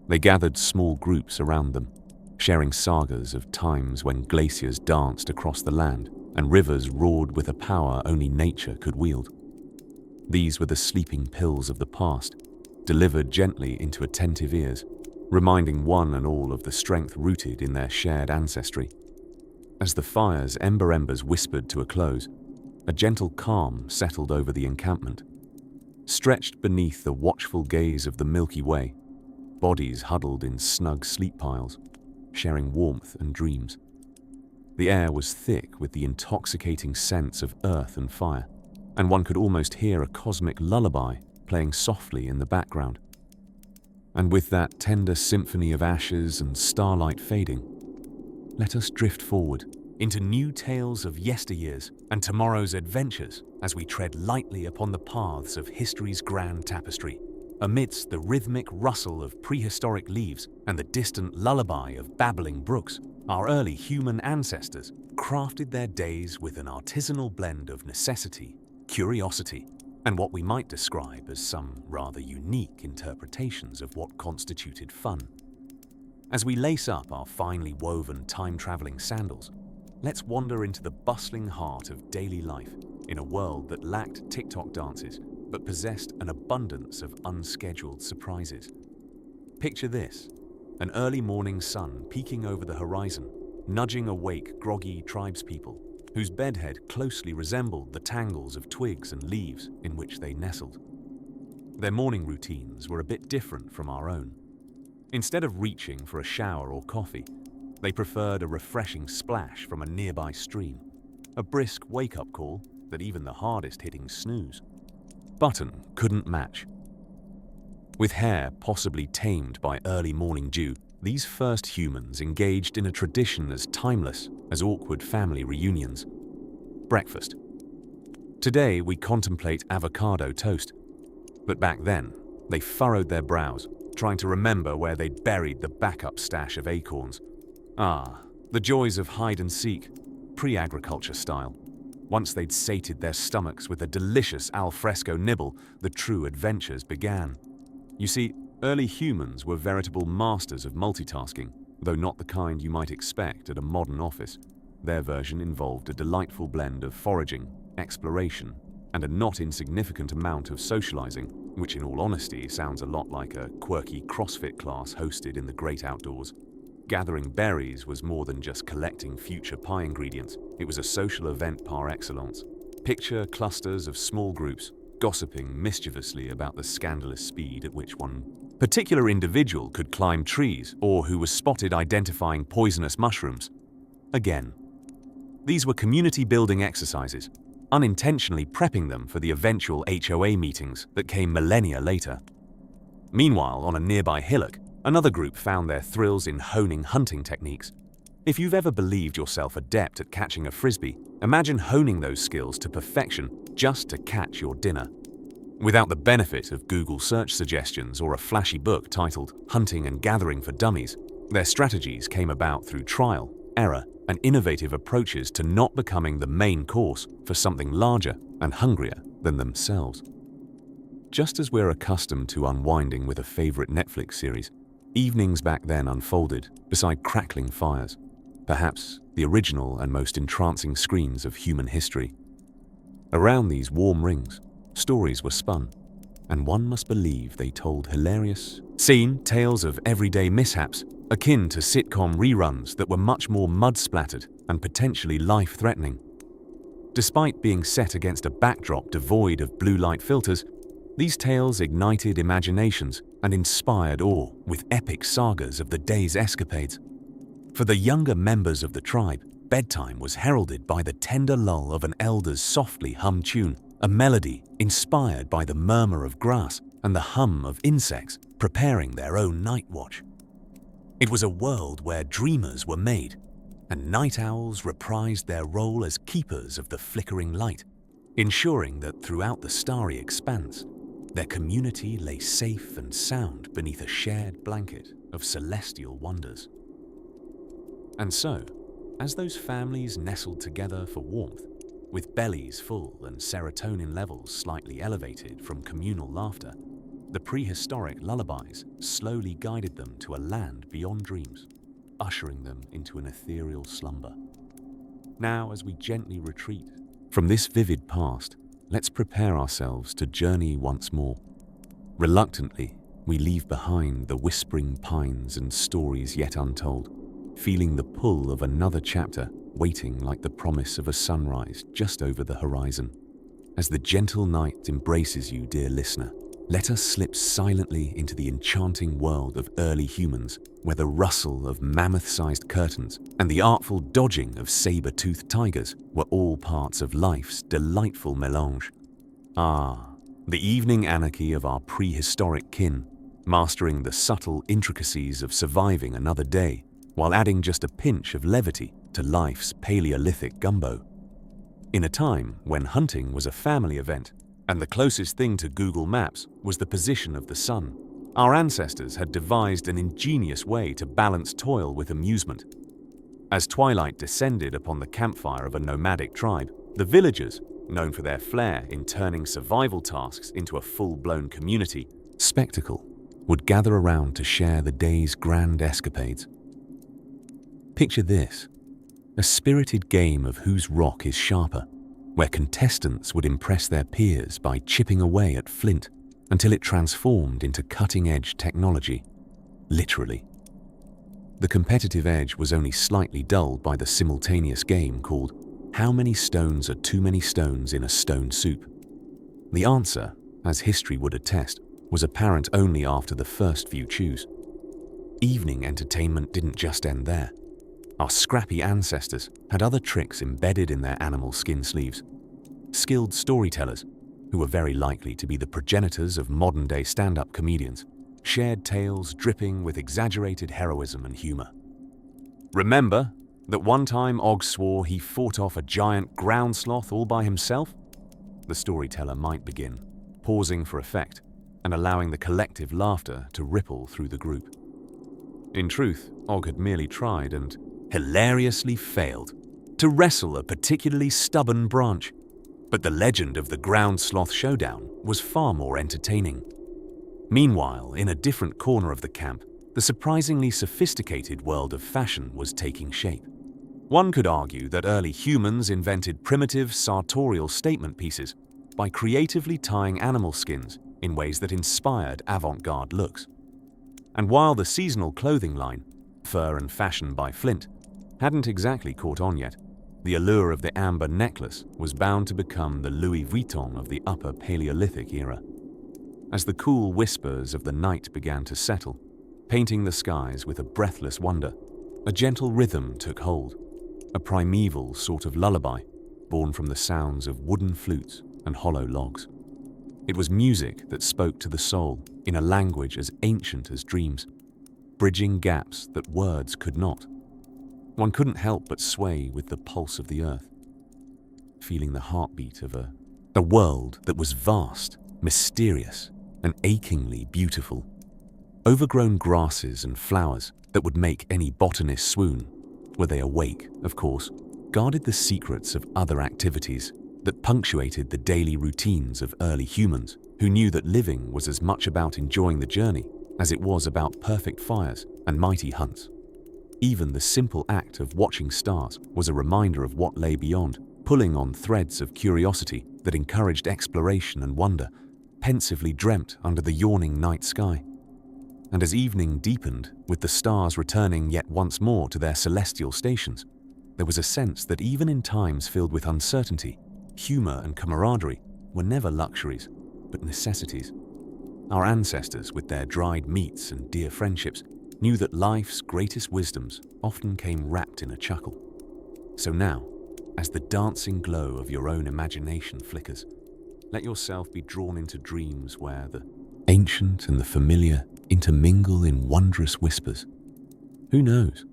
They gathered small groups around them, sharing sagas of times when glaciers danced across the land and rivers roared with a power only nature could wield. These were the sleeping pills of the past, delivered gently into attentive ears, reminding one and all of the strength rooted in their shared ancestry. As the fire's ember embers whispered to a close, a gentle calm settled over the encampment. Stretched beneath the watchful gaze of the Milky Way, bodies huddled in snug sleep piles, sharing warmth and dreams. The air was thick with the intoxicating scents of earth and fire, and one could almost hear a cosmic lullaby playing softly in the background. And with that tender symphony of ashes and starlight fading, let us drift forward into new tales of yesteryears and tomorrow's adventures as we tread lightly upon the paths of history's grand tapestry, amidst the rhythmic rustle of prehistoric leaves and the distant lullaby of babbling brooks. Our early human ancestors crafted their days with an artisanal blend of necessity, curiosity, and what we might describe as some rather unique interpretations of what constituted fun. As we lace up our finely woven time-traveling sandals, let's wander into the bustling heart of daily life in a world that lacked TikTok dances but possessed an abundance of unscheduled surprises. Picture this: an early morning sun peeking over the horizon, nudging awake groggy tribespeople whose bedhead closely resembled the tangles of twigs and leaves in which they nestled. Their morning routines were a bit different from our own. Instead of reaching for a shower or coffee, they preferred a refreshing splash from a nearby stream, a brisk wake-up call that even the hardest-hitting snooze button couldn't match. With hair possibly tamed by early morning dew, these first humans engaged in a tradition as timeless as awkward family reunions: breakfast. Today we contemplate avocado toast, but back then they furrowed their brows, trying to remember where they'd buried the backup stash of acorns. Ah, the joys of hide and seek, pre-agriculture style. Once they'd sated their stomachs with a delicious al fresco nibble, the true adventures began. You see, early humans were veritable masters of multitasking, though not the kind you might expect at a modern office. Their version involved a delightful blend of foraging, exploration, and a not insignificant amount of socializing, which in all honesty sounds a lot like a quirky CrossFit class hosted in the great outdoors. Gathering berries was more than just collecting future pie ingredients. It was a social event par excellence. Picture clusters of small groups gossiping mischievously about the scandalous speed at which one particular individual could climb trees or who was spotted identifying poisonous mushrooms. Again, these were community-building exercises, unintentionally prepping them for the eventual HOA meetings that came millennia later. Meanwhile, on a nearby hillock, another group found their thrills in honing hunting techniques. If you've ever believed yourself adept at catching a frisbee, imagine honing those skills to perfection just to catch your dinner. Without the benefit of Google search suggestions or a flashy book titled Hunting and Gathering for Dummies, their strategies came about through trial, error, and innovative approaches to not becoming the main course for something larger and hungrier than themselves. Just as we're accustomed to unwinding with a favorite Netflix series, evenings back then unfolded beside crackling fires, perhaps the original and most entrancing screens of human history. Around these warm rings, stories were spun, and one must believe they told hilarious, seen tales of everyday mishaps, akin to sitcom reruns that were much more mud-splattered and potentially life-threatening. Despite being set against a backdrop devoid of blue light filters, these tales ignited imaginations and inspired awe with epic sagas of the day's escapades. For the younger members of the tribe, bedtime was heralded by the tender lull of an elder's softly hummed tune, a melody inspired by the murmur of grass and the hum of insects preparing their own night watch. It was a world where dreamers were made, and night owls reprised their role as keepers of the flickering light, ensuring that throughout the starry expanse, their community lay safe and sound beneath a shared blanket of celestial wonders. And so, as those families nestled together for warmth, with bellies full and serotonin levels slightly elevated from communal laughter, the prehistoric lullabies slowly guided them to a land beyond dreams, ushering them into an ethereal slumber. Now, as we gently retreat from this vivid past, let's prepare ourselves to journey once more. Reluctantly, we leave behind the whispering pines and stories yet untold, feeling the pull of another chapter waiting like the promise of a sunrise just over the horizon. As the gentle night embraces you, dear listener, let us slip silently into the enchanting world of early humans, where the rustle of mammoth-sized curtains and the artful dodging of saber-toothed tigers were all parts of life's delightful melange. Ah, the evening anarchy of our prehistoric kin, mastering the subtle intricacies of surviving another day, while adding just a pinch of levity to life's Paleolithic gumbo. In a time when hunting was a family event, and the closest thing to Google Maps was the position of the sun, our ancestors had devised an ingenious way to balance toil with amusement. As twilight descended upon the campfire of a nomadic tribe, the villagers, known for their flair in turning survival tasks into a full-blown community spectacle, would gather around to share the day's grand escapades. Picture this: a spirited game of whose rock is sharper, where contestants would impress their peers by chipping away at flint until it transformed into cutting-edge technology, literally. The competitive edge was only slightly dulled by the simultaneous game called "How many stones are too many stones in a stone soup?" The answer, as history would attest, was apparent only after the first few chews. Evening entertainment didn't just end there. Our scrappy ancestors had other tricks embedded in their animal skin sleeves. Skilled storytellers, who were very likely to be the progenitors of modern-day stand-up comedians, shared tales dripping with exaggerated heroism and humor. Remember that one time Og swore he fought off a giant ground sloth all by himself? The storyteller might begin, pausing for effect and allowing the collective laughter to ripple through the group. In truth, Og had merely tried and hilariously failed to wrestle a particularly stubborn branch, but the legend of the ground sloth showdown was far more entertaining. Meanwhile, in a different corner of the camp, the surprisingly sophisticated world of fashion was taking shape. One could argue that early humans invented primitive sartorial statement pieces by creatively tying animal skins in ways that inspired avant-garde looks. And while the seasonal clothing line, Fur and Fashion by Flint, hadn't exactly caught on yet, the allure of the amber necklace was bound to become the Louis Vuitton of the upper Paleolithic era. As the cool whispers of the night began to settle, painting the skies with a breathless wonder, a gentle rhythm took hold, a primeval sort of lullaby born from the sounds of wooden flutes and hollow logs. It was music that spoke to the soul in a language as ancient as dreams, bridging gaps that words could not. One couldn't help but sway with the pulse of the earth, feeling the heartbeat of a world that was vast, mysterious, and achingly beautiful. Overgrown grasses and flowers that would make any botanist swoon, were they awake, of course, guarded the secrets of other activities that punctuated the daily routines of early humans who knew that living was as much about enjoying the journey as it was about perfect fires and mighty hunts. Even the simple act of watching stars was a reminder of what lay beyond, pulling on threads of curiosity that encouraged exploration and wonder, pensively dreamt under the yawning night sky. And as evening deepened, with the stars returning yet once more to their celestial stations, there was a sense that even in times filled with uncertainty, humor and camaraderie were never luxuries, but necessities. Our ancestors, with their dried meats and dear friendships, knew that life's greatest wisdoms often came wrapped in a chuckle. So now, as the dancing glow of your own imagination flickers, let yourself be drawn into dreams where the ancient and the familiar intermingle in wondrous whispers. Who knows?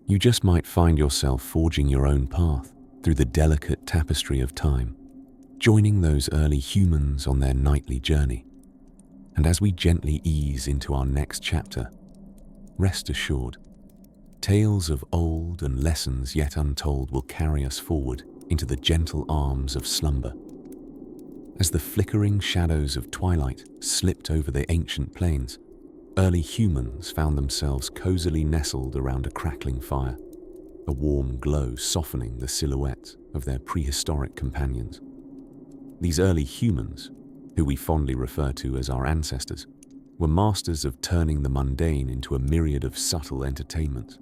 You just might find yourself forging your own path through the delicate tapestry of time, joining those early humans on their nightly journey. And as we gently ease into our next chapter, rest assured, tales of old and lessons yet untold will carry us forward into the gentle arms of slumber. As the flickering shadows of twilight slipped over the ancient plains, early humans found themselves cozily nestled around a crackling fire, a warm glow softening the silhouettes of their prehistoric companions. These early humans, who we fondly refer to as our ancestors, were masters of turning the mundane into a myriad of subtle entertainments.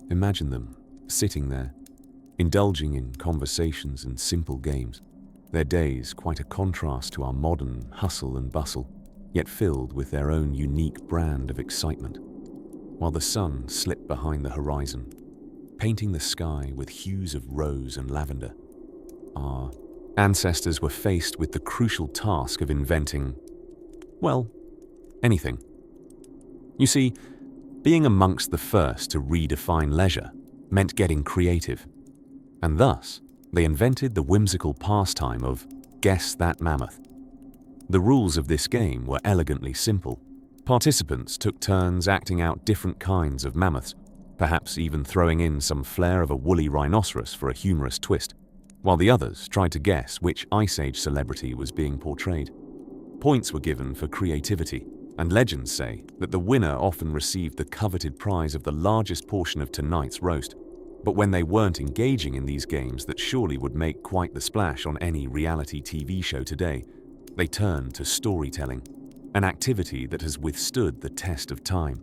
Imagine them sitting there, indulging in conversations and simple games, their days quite a contrast to our modern hustle and bustle, yet filled with their own unique brand of excitement. While the sun slipped behind the horizon, painting the sky with hues of rose and lavender, our ancestors were faced with the crucial task of inventing, well, anything. You see, being amongst the first to redefine leisure meant getting creative, and thus they invented the whimsical pastime of Guess That Mammoth. The rules of this game were elegantly simple. Participants took turns acting out different kinds of mammoths, perhaps even throwing in some flair of a woolly rhinoceros for a humorous twist, while the others tried to guess which Ice Age celebrity was being portrayed. Points were given for creativity, and legends say that the winner often received the coveted prize of the largest portion of tonight's roast. But when they weren't engaging in these games that surely would make quite the splash on any reality TV show today, they turned to storytelling, an activity that has withstood the test of time.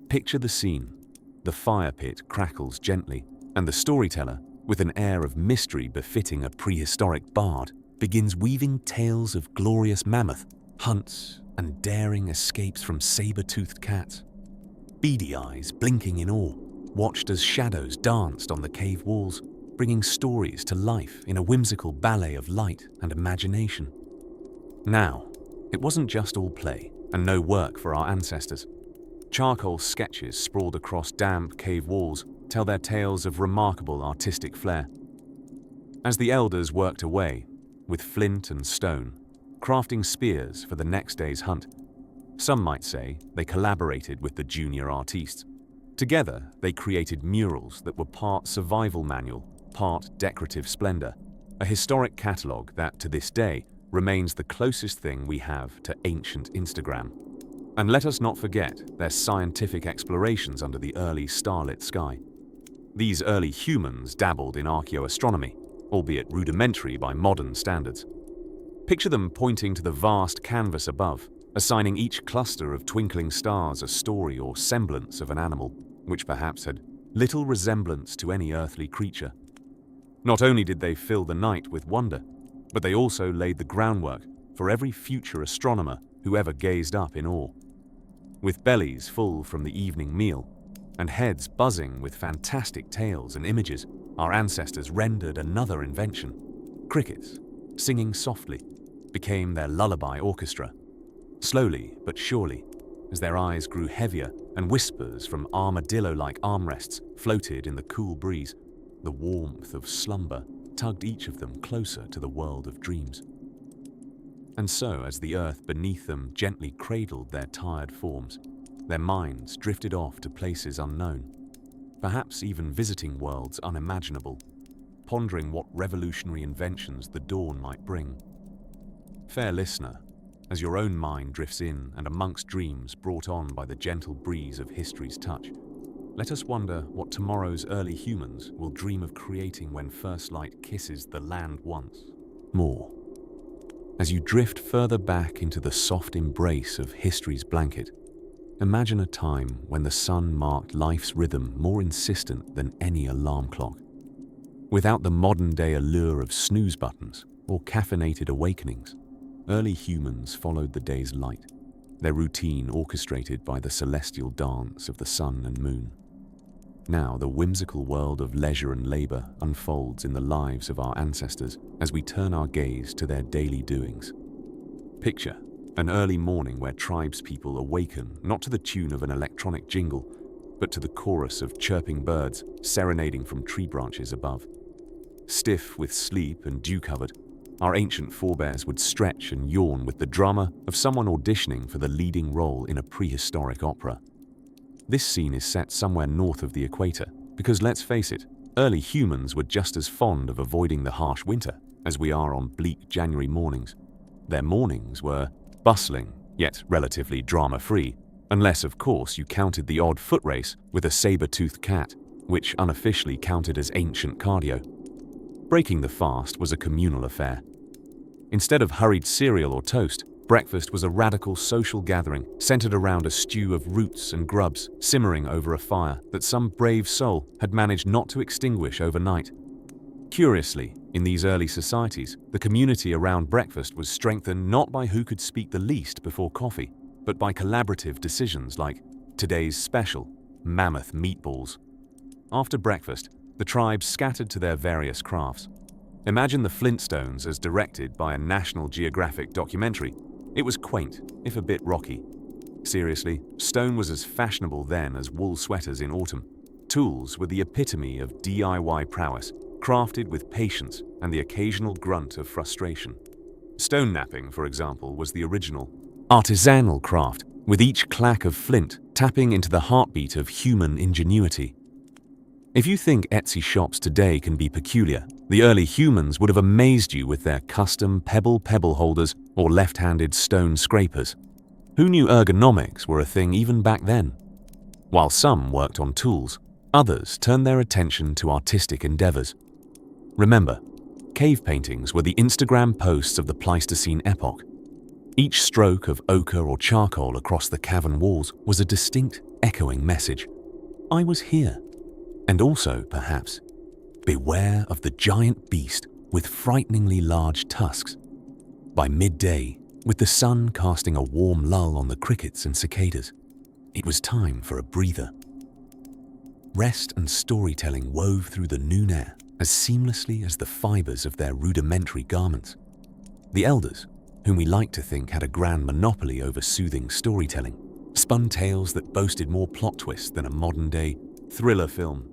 Picture the scene. The fire pit crackles gently, and the storyteller, with an air of mystery befitting a prehistoric bard, begins weaving tales of glorious mammoth hunts and daring escapes from saber-toothed cats. Beady eyes blinking in awe watched as shadows danced on the cave walls, bringing stories to life in a whimsical ballet of light and imagination. Now, it wasn't just all play and no work for our ancestors. Charcoal sketches sprawled across damp cave walls tell their tales of remarkable artistic flair. As the elders worked away, with flint and stone, crafting spears for the next day's hunt, some might say they collaborated with the junior artistes. Together, they created murals that were part survival manual, part decorative splendor, a historic catalogue that, to this day, remains the closest thing we have to ancient Instagram. And let us not forget their scientific explorations under the early starlit sky. These early humans dabbled in archaeoastronomy, albeit rudimentary by modern standards. Picture them pointing to the vast canvas above, assigning each cluster of twinkling stars a story or semblance of an animal, which perhaps had little resemblance to any earthly creature. Not only did they fill the night with wonder, but they also laid the groundwork for every future astronomer who ever gazed up in awe. With bellies full from the evening meal, and heads buzzing with fantastic tales and images, our ancestors rendered another invention. Crickets, singing softly, became their lullaby orchestra. Slowly but surely, as their eyes grew heavier and whispers from armadillo-like armrests floated in the cool breeze, the warmth of slumber tugged each of them closer to the world of dreams. And so, as the earth beneath them gently cradled their tired forms, their minds drifted off to places unknown, perhaps even visiting worlds unimaginable, pondering what revolutionary inventions the dawn might bring. Fair listener, as your own mind drifts in and amongst dreams brought on by the gentle breeze of history's touch, let us wonder what tomorrow's early humans will dream of creating when first light kisses the land once more. As you drift further back into the soft embrace of history's blanket, imagine a time when the sun marked life's rhythm more insistent than any alarm clock. Without the modern-day allure of snooze buttons or caffeinated awakenings, early humans followed the day's light, their routine orchestrated by the celestial dance of the sun and moon. Now the whimsical world of leisure and labor unfolds in the lives of our ancestors as we turn our gaze to their daily doings. Picture an early morning where tribespeople awaken not to the tune of an electronic jingle, but to the chorus of chirping birds serenading from tree branches above. Stiff with sleep and dew-covered, our ancient forebears would stretch and yawn with the drama of someone auditioning for the leading role in a prehistoric opera. This scene is set somewhere north of the equator, because let's face it, early humans were just as fond of avoiding the harsh winter as we are on bleak January mornings. Their mornings were bustling, yet relatively drama-free, unless of course you counted the odd foot race with a saber-toothed cat, which unofficially counted as ancient cardio. Breaking the fast was a communal affair. Instead of hurried cereal or toast, breakfast was a radical social gathering centered around a stew of roots and grubs simmering over a fire that some brave soul had managed not to extinguish overnight. Curiously, in these early societies, the community around breakfast was strengthened not by who could speak the least before coffee, but by collaborative decisions like today's special, mammoth meatballs. After breakfast, the tribes scattered to their various crafts. Imagine the Flintstones as directed by a National Geographic documentary. It was quaint, if a bit rocky. Seriously, stone was as fashionable then as wool sweaters in autumn. Tools were the epitome of DIY prowess, crafted with patience and the occasional grunt of frustration. Stone knapping, for example, was the original artisanal craft, with each clack of flint tapping into the heartbeat of human ingenuity. If you think Etsy shops today can be peculiar, the early humans would have amazed you with their custom pebble holders or left-handed stone scrapers. Who knew ergonomics were a thing even back then? While some worked on tools, others turned their attention to artistic endeavors. Remember, cave paintings were the Instagram posts of the Pleistocene epoch. Each stroke of ochre or charcoal across the cavern walls was a distinct, echoing message. I was here. And also, perhaps, beware of the giant beast with frighteningly large tusks. By midday, with the sun casting a warm lull on the crickets and cicadas, it was time for a breather. Rest and storytelling wove through the noon air as seamlessly as the fibers of their rudimentary garments. The elders, whom we like to think had a grand monopoly over soothing storytelling, spun tales that boasted more plot twists than a modern-day thriller film,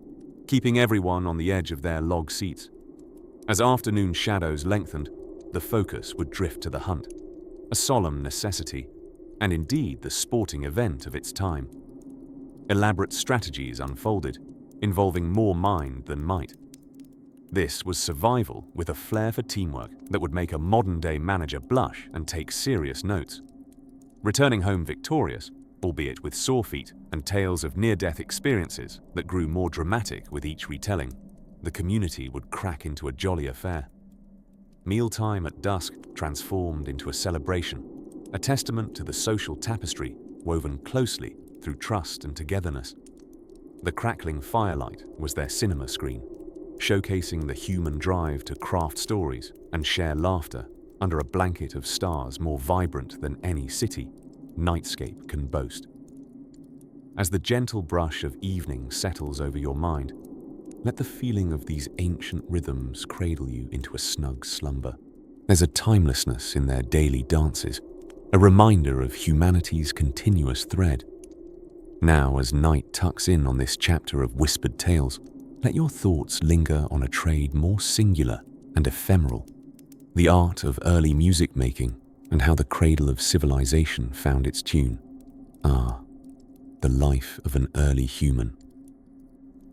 keeping everyone on the edge of their log seats. As afternoon shadows lengthened, the focus would drift to the hunt, a solemn necessity, and indeed the sporting event of its time. Elaborate strategies unfolded, involving more mind than might. This was survival with a flair for teamwork that would make a modern-day manager blush and take serious notes. Returning home victorious, albeit with sore feet and tales of near-death experiences that grew more dramatic with each retelling, the community would crack into a jolly affair. Mealtime at dusk transformed into a celebration, a testament to the social tapestry woven closely through trust and togetherness. The crackling firelight was their cinema screen, showcasing the human drive to craft stories and share laughter under a blanket of stars more vibrant than any city nightscape can boast. As the gentle brush of evening settles over your mind, let the feeling of these ancient rhythms cradle you into a snug slumber. There's a timelessness in their daily dances, a reminder of humanity's continuous thread. Now, as night tucks in on this chapter of whispered tales, let your thoughts linger on a trade more singular and ephemeral, the art of early music making and how the cradle of civilization found its tune. Ah, the life of an early human.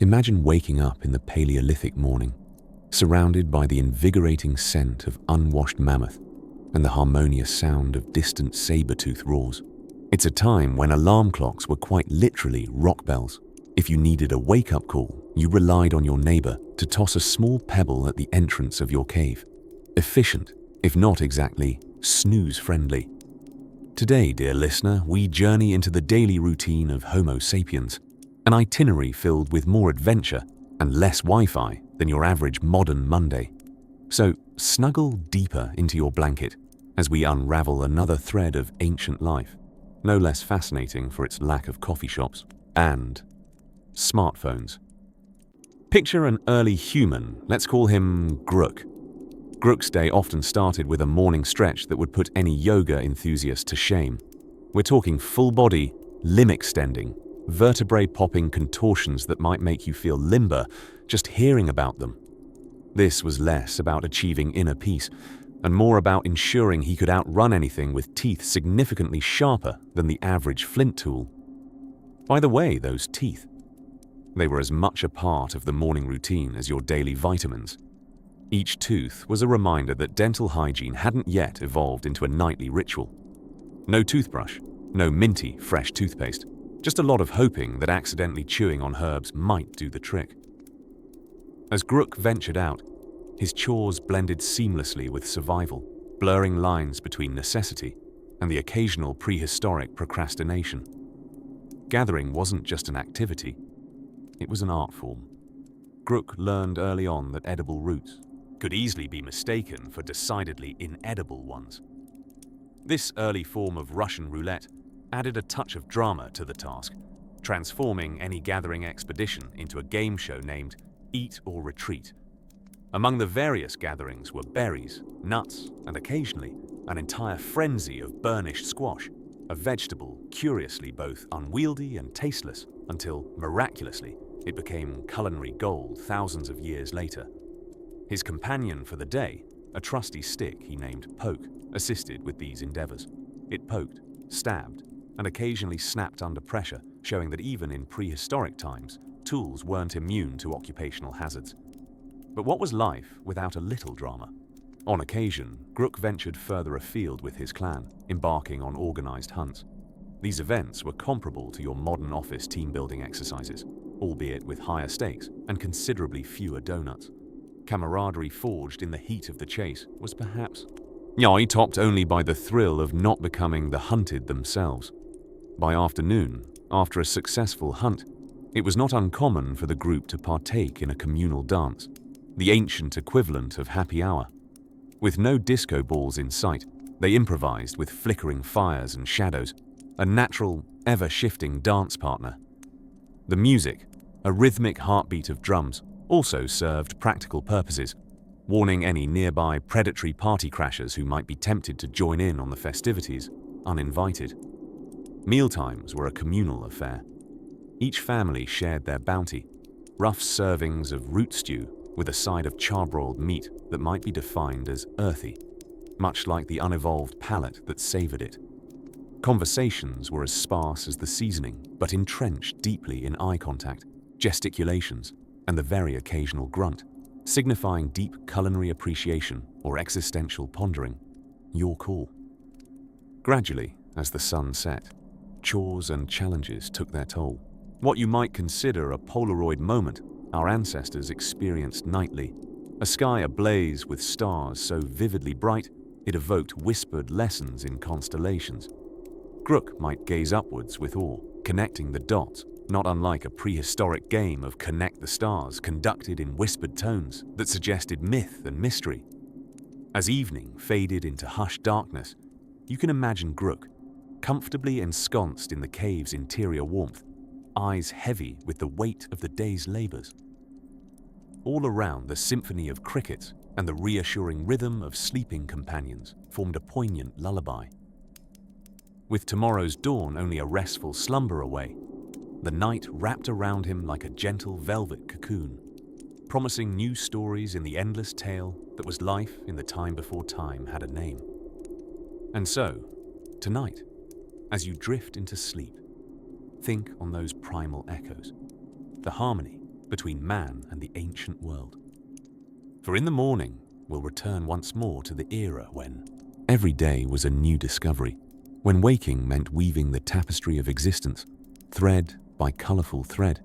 Imagine waking up in the Paleolithic morning, surrounded by the invigorating scent of unwashed mammoth and the harmonious sound of distant saber-tooth roars. It's a time when alarm clocks were quite literally rock bells. If you needed a wake-up call, you relied on your neighbor to toss a small pebble at the entrance of your cave. Efficient, if not exactly snooze-friendly. Today, dear listener, we journey into the daily routine of Homo sapiens, an itinerary filled with more adventure and less Wi-Fi than your average modern Monday. So snuggle deeper into your blanket as we unravel another thread of ancient life no less fascinating for its lack of coffee shops, and smartphones. Picture an early human, let's call him Grook. Grook's day often started with a morning stretch that would put any yoga enthusiast to shame. We're talking full-body, limb-extending, vertebrae-popping contortions that might make you feel limber just hearing about them. This was less about achieving inner peace and more about ensuring he could outrun anything with teeth significantly sharper than the average flint tool. By the way, those teeth. They were as much a part of the morning routine as your daily vitamins. Each tooth was a reminder that dental hygiene hadn't yet evolved into a nightly ritual. No toothbrush, no minty, fresh toothpaste, just a lot of hoping that accidentally chewing on herbs might do the trick. As Grook ventured out, his chores blended seamlessly with survival, blurring lines between necessity and the occasional prehistoric procrastination. Gathering wasn't just an activity, it was an art form. Grook learned early on that edible roots could easily be mistaken for decidedly inedible ones. This early form of Russian roulette added a touch of drama to the task, transforming any gathering expedition into a game show named Eat or Retreat. Among the various gatherings were berries, nuts, and occasionally an entire frenzy of burnished squash, a vegetable curiously both unwieldy and tasteless until, miraculously, it became culinary gold thousands of years later. His companion for the day, a trusty stick he named Poke, assisted with these endeavors. It poked, stabbed, and occasionally snapped under pressure, showing that even in prehistoric times, tools weren't immune to occupational hazards. But what was life without a little drama? On occasion, Grook ventured further afield with his clan, embarking on organized hunts. These events were comparable to your modern office team-building exercises, albeit with higher stakes and considerably fewer donuts. Camaraderie forged in the heat of the chase was perhaps topped only by the thrill of not becoming the hunted themselves. By afternoon, after a successful hunt, it was not uncommon for the group to partake in a communal dance, the ancient equivalent of happy hour. With no disco balls in sight, they improvised with flickering fires and shadows, a natural, ever-shifting dance partner. The music, a rhythmic heartbeat of drums, also served practical purposes, warning any nearby predatory party crashers who might be tempted to join in on the festivities, uninvited. Mealtimes were a communal affair. Each family shared their bounty, rough servings of root stew with a side of charbroiled meat that might be defined as earthy, much like the unevolved palate that savored it. Conversations were as sparse as the seasoning, but entrenched deeply in eye contact, gesticulations, and the very occasional grunt, signifying deep culinary appreciation or existential pondering. Your call. Gradually, as the sun set, chores and challenges took their toll. What you might consider a Polaroid moment our ancestors experienced nightly, a sky ablaze with stars so vividly bright it evoked whispered lessons in constellations. Grook might gaze upwards with awe, connecting the dots, not unlike a prehistoric game of Connect the Stars conducted in whispered tones that suggested myth and mystery. As evening faded into hushed darkness, you can imagine Grook, comfortably ensconced in the cave's interior warmth, eyes heavy with the weight of the day's labors. All around, the symphony of crickets and the reassuring rhythm of sleeping companions formed a poignant lullaby. With tomorrow's dawn only a restful slumber away, the night wrapped around him like a gentle velvet cocoon, promising new stories in the endless tale that was life in the time before time had a name. And so, tonight, as you drift into sleep, think on those primal echoes, the harmony between man and the ancient world. For in the morning, we'll return once more to the era when every day was a new discovery, when waking meant weaving the tapestry of existence, thread by colorful thread.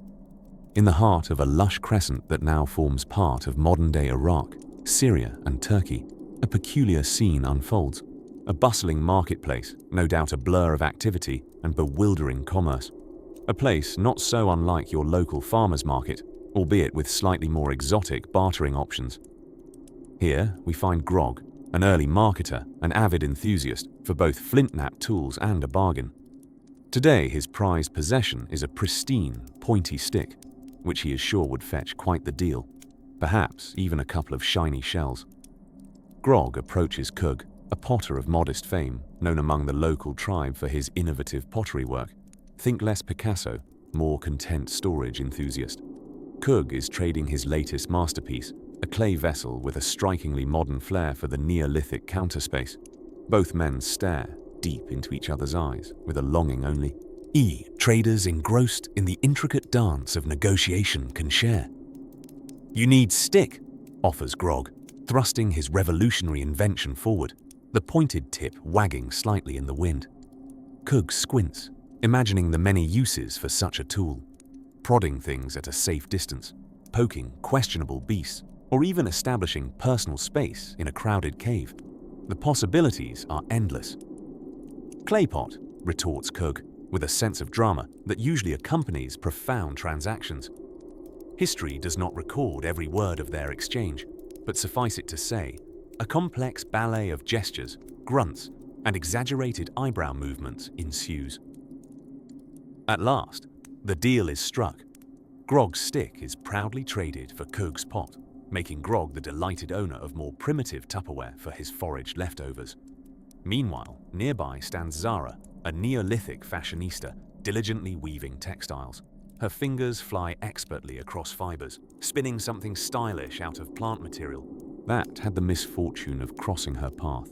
In the heart of a lush crescent that now forms part of modern-day Iraq, Syria, and Turkey, a peculiar scene unfolds. A bustling marketplace, no doubt a blur of activity and bewildering commerce. A place not so unlike your local farmer's market, albeit with slightly more exotic bartering options. Here we find Grog, an early marketer, an avid enthusiast for both flint-knap tools and a bargain. Today, his prized possession is a pristine, pointy stick, which he is sure would fetch quite the deal, perhaps even a couple of shiny shells. Grog approaches Kug, a potter of modest fame, known among the local tribe for his innovative pottery work. Think less Picasso, more content storage enthusiast. Kug is trading his latest masterpiece, a clay vessel with a strikingly modern flair for the Neolithic counterspace. Both men stare deep into each other's eyes with a longing only traders engrossed in the intricate dance of negotiation can share. "You need stick," offers Grog, thrusting his revolutionary invention forward, the pointed tip wagging slightly in the wind. Kug squints, imagining the many uses for such a tool. Prodding things at a safe distance, poking questionable beasts, or even establishing personal space in a crowded cave. The possibilities are endless. "Claypot," retorts Kug, with a sense of drama that usually accompanies profound transactions. History does not record every word of their exchange, but suffice it to say, a complex ballet of gestures, grunts, and exaggerated eyebrow movements ensues. At last, the deal is struck. Grog's stick is proudly traded for Kug's pot, making Grog the delighted owner of more primitive Tupperware for his foraged leftovers. Meanwhile, nearby stands Zara, a Neolithic fashionista, diligently weaving textiles. Her fingers fly expertly across fibers, spinning something stylish out of plant material that had the misfortune of crossing her path.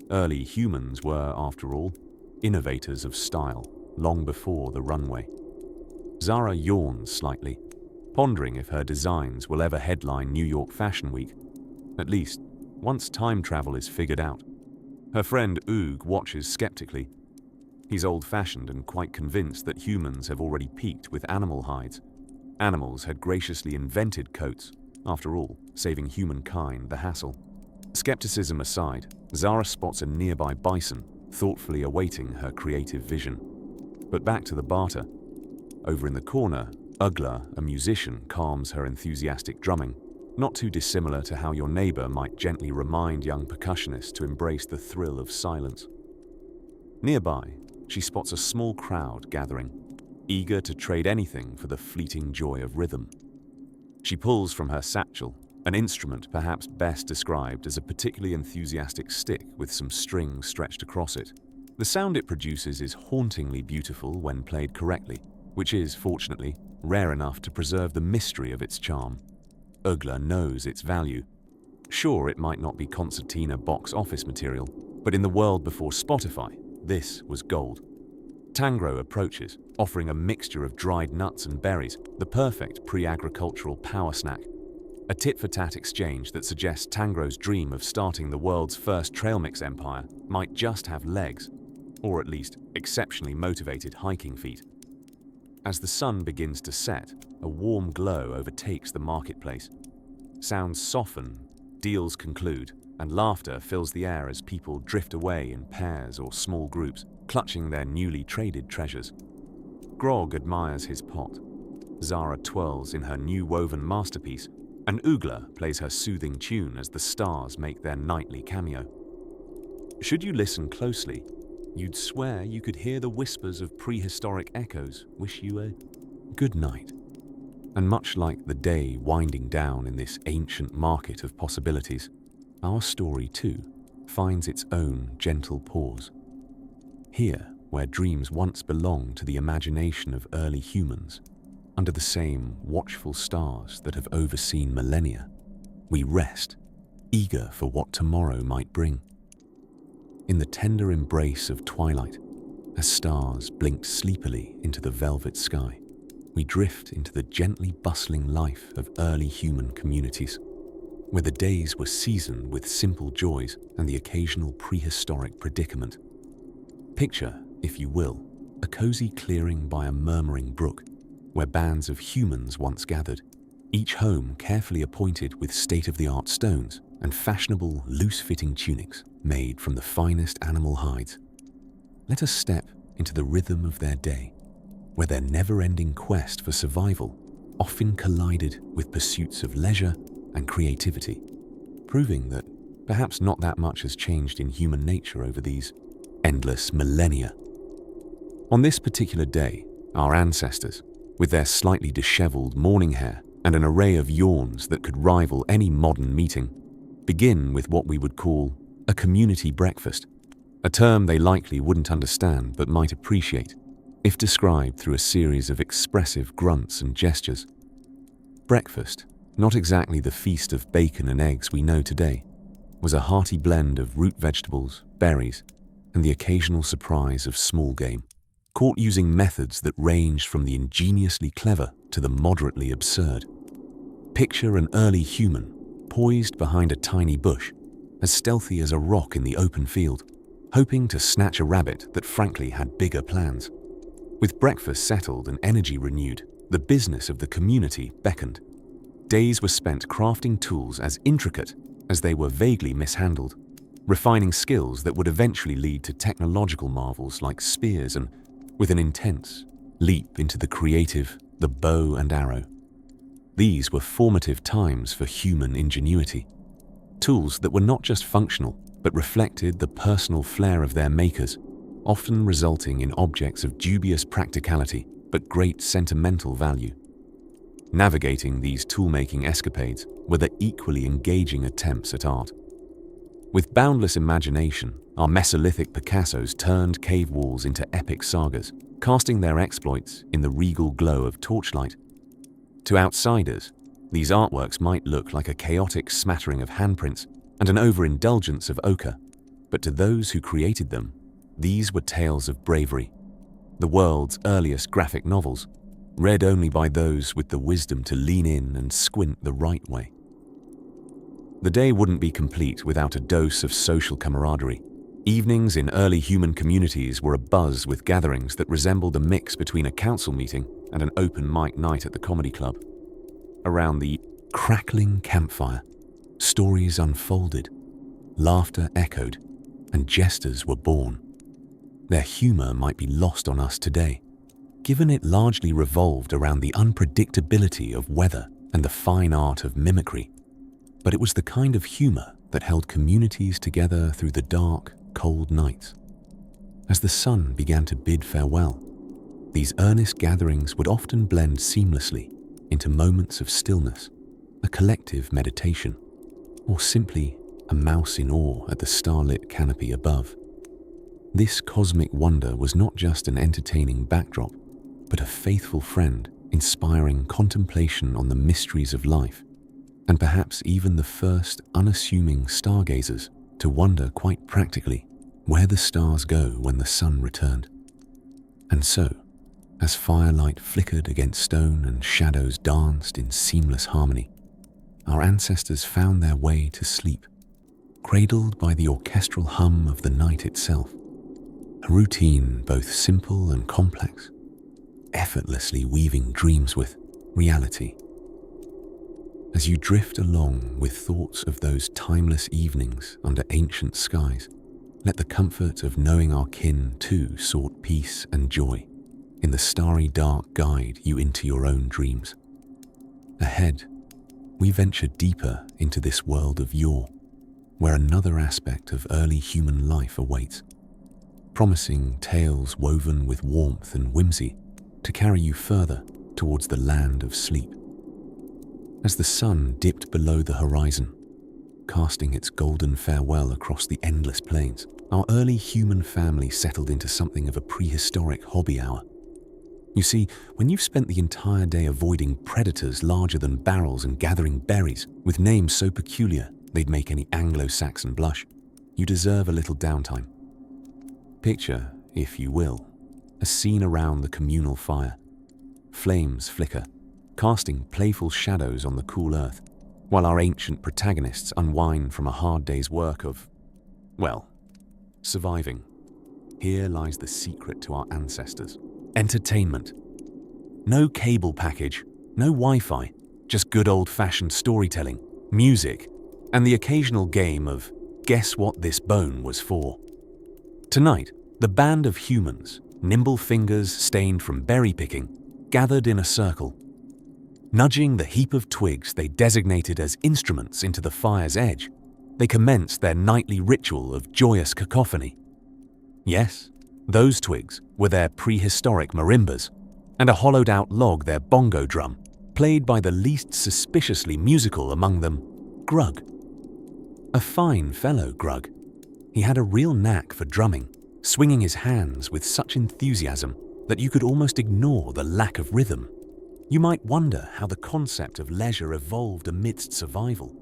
Early humans were, after all, innovators of style, long before the runway. Zara yawns slightly, pondering if her designs will ever headline New York Fashion Week, at least once time travel is figured out. Her friend Oog watches skeptically. He's old-fashioned and quite convinced that humans have already peaked with animal hides. Animals had graciously invented coats, after all, saving humankind the hassle. Skepticism aside, Zara spots a nearby bison, thoughtfully awaiting her creative vision. But back to the barter. Over in the corner, Ugla, a musician, calms her enthusiastic drumming, not too dissimilar to how your neighbor might gently remind young percussionists to embrace the thrill of silence. Nearby, she spots a small crowd gathering, eager to trade anything for the fleeting joy of rhythm. She pulls from her satchel, an instrument perhaps best described as a particularly enthusiastic stick with some strings stretched across it. The sound it produces is hauntingly beautiful when played correctly, which is, fortunately, rare enough to preserve the mystery of its charm. Ugla knows its value. Sure, it might not be concertina box office material, but in the world before Spotify, this was gold. Tangro approaches, offering a mixture of dried nuts and berries, the perfect pre-agricultural power snack. A tit-for-tat exchange that suggests Tangro's dream of starting the world's first trail mix empire might just have legs, or at least exceptionally motivated hiking feet. As the sun begins to set, a warm glow overtakes the marketplace. Sounds soften, deals conclude, and laughter fills the air as people drift away in pairs or small groups, clutching their newly traded treasures. Grog admires his pot. Zara twirls in her new woven masterpiece, and Ugla plays her soothing tune as the stars make their nightly cameo. Should you listen closely, you'd swear you could hear the whispers of prehistoric echoes wish you a good night. And much like the day winding down in this ancient market of possibilities, our story too finds its own gentle pause. Here, where dreams once belonged to the imagination of early humans, under the same watchful stars that have overseen millennia, we rest, eager for what tomorrow might bring. In the tender embrace of twilight, as stars blinked sleepily into the velvet sky, we drift into the gently bustling life of early human communities, where the days were seasoned with simple joys and the occasional prehistoric predicament. Picture, if you will, a cozy clearing by a murmuring brook, where bands of humans once gathered, each home carefully appointed with state-of-the-art stones and fashionable, loose-fitting tunics made from the finest animal hides. Let us step into the rhythm of their day, where their never-ending quest for survival often collided with pursuits of leisure and creativity, proving that perhaps not that much has changed in human nature over these endless millennia. On this particular day, our ancestors, with their slightly disheveled morning hair and an array of yawns that could rival any modern meeting, begin with what we would call a community breakfast, a term they likely wouldn't understand but might appreciate if described through a series of expressive grunts and gestures. Breakfast, not exactly the feast of bacon and eggs we know today, was a hearty blend of root vegetables, berries, and the occasional surprise of small game, caught using methods that ranged from the ingeniously clever to the moderately absurd. Picture an early human poised behind a tiny bush, as stealthy as a rock in the open field, hoping to snatch a rabbit that frankly had bigger plans. With breakfast settled and energy renewed, the business of the community beckoned. Days were spent crafting tools as intricate as they were vaguely mishandled, refining skills that would eventually lead to technological marvels like spears and, with an intense leap into the creative, the bow and arrow. These were formative times for human ingenuity. Tools that were not just functional, but reflected the personal flair of their makers, often resulting in objects of dubious practicality but great sentimental value. Navigating these tool-making escapades were the equally engaging attempts at art. With boundless imagination, our Mesolithic Picassos turned cave walls into epic sagas, casting their exploits in the regal glow of torchlight. To outsiders, these artworks might look like a chaotic smattering of handprints and an overindulgence of ochre, but to those who created them, these were tales of bravery, the world's earliest graphic novels, read only by those with the wisdom to lean in and squint the right way. The day wouldn't be complete without a dose of social camaraderie. Evenings in early human communities were abuzz with gatherings that resembled a mix between a council meeting and an open mic night at the comedy club. Around the crackling campfire, stories unfolded, laughter echoed, and jesters were born. Their humor might be lost on us today, given it largely revolved around the unpredictability of weather and the fine art of mimicry. But it was the kind of humor that held communities together through the dark, cold nights. As the sun began to bid farewell, these earnest gatherings would often blend seamlessly into moments of stillness, a collective meditation, or simply a mouse in awe at the starlit canopy above. This cosmic wonder was not just an entertaining backdrop, but a faithful friend inspiring contemplation on the mysteries of life, and perhaps even the first unassuming stargazers to wonder quite practically where the stars go when the sun returned. And so, as firelight flickered against stone and shadows danced in seamless harmony, our ancestors found their way to sleep, cradled by the orchestral hum of the night itself, a routine both simple and complex, effortlessly weaving dreams with reality. As you drift along with thoughts of those timeless evenings under ancient skies, let the comfort of knowing our kin too sought peace and joy in the starry dark guide you into your own dreams. Ahead, we venture deeper into this world of yore, where another aspect of early human life awaits, promising tales woven with warmth and whimsy to carry you further towards the land of sleep. As the sun dipped below the horizon, casting its golden farewell across the endless plains, our early human family settled into something of a prehistoric hobby hour. You see, when you've spent the entire day avoiding predators larger than barrels and gathering berries with names so peculiar they'd make any Anglo-Saxon blush, you deserve a little downtime. Picture, if you will, a scene around the communal fire. Flames flicker, casting playful shadows on the cool earth, while our ancient protagonists unwind from a hard day's work of, well, surviving. Here lies the secret to our ancestors. Entertainment. No cable package, no Wi-Fi, just good old-fashioned storytelling, music, and the occasional game of guess what this bone was for. Tonight, the band of humans, nimble fingers stained from berry picking, gathered in a circle. Nudging the heap of twigs they designated as instruments into the fire's edge, they commenced their nightly ritual of joyous cacophony. Yes, Those twigs were their prehistoric marimbas, and a hollowed-out log their bongo drum, played by the least suspiciously musical among them, Grug. A fine fellow, Grug. He had a real knack for drumming, swinging his hands with such enthusiasm that you could almost ignore the lack of rhythm. You might wonder how the concept of leisure evolved amidst survival.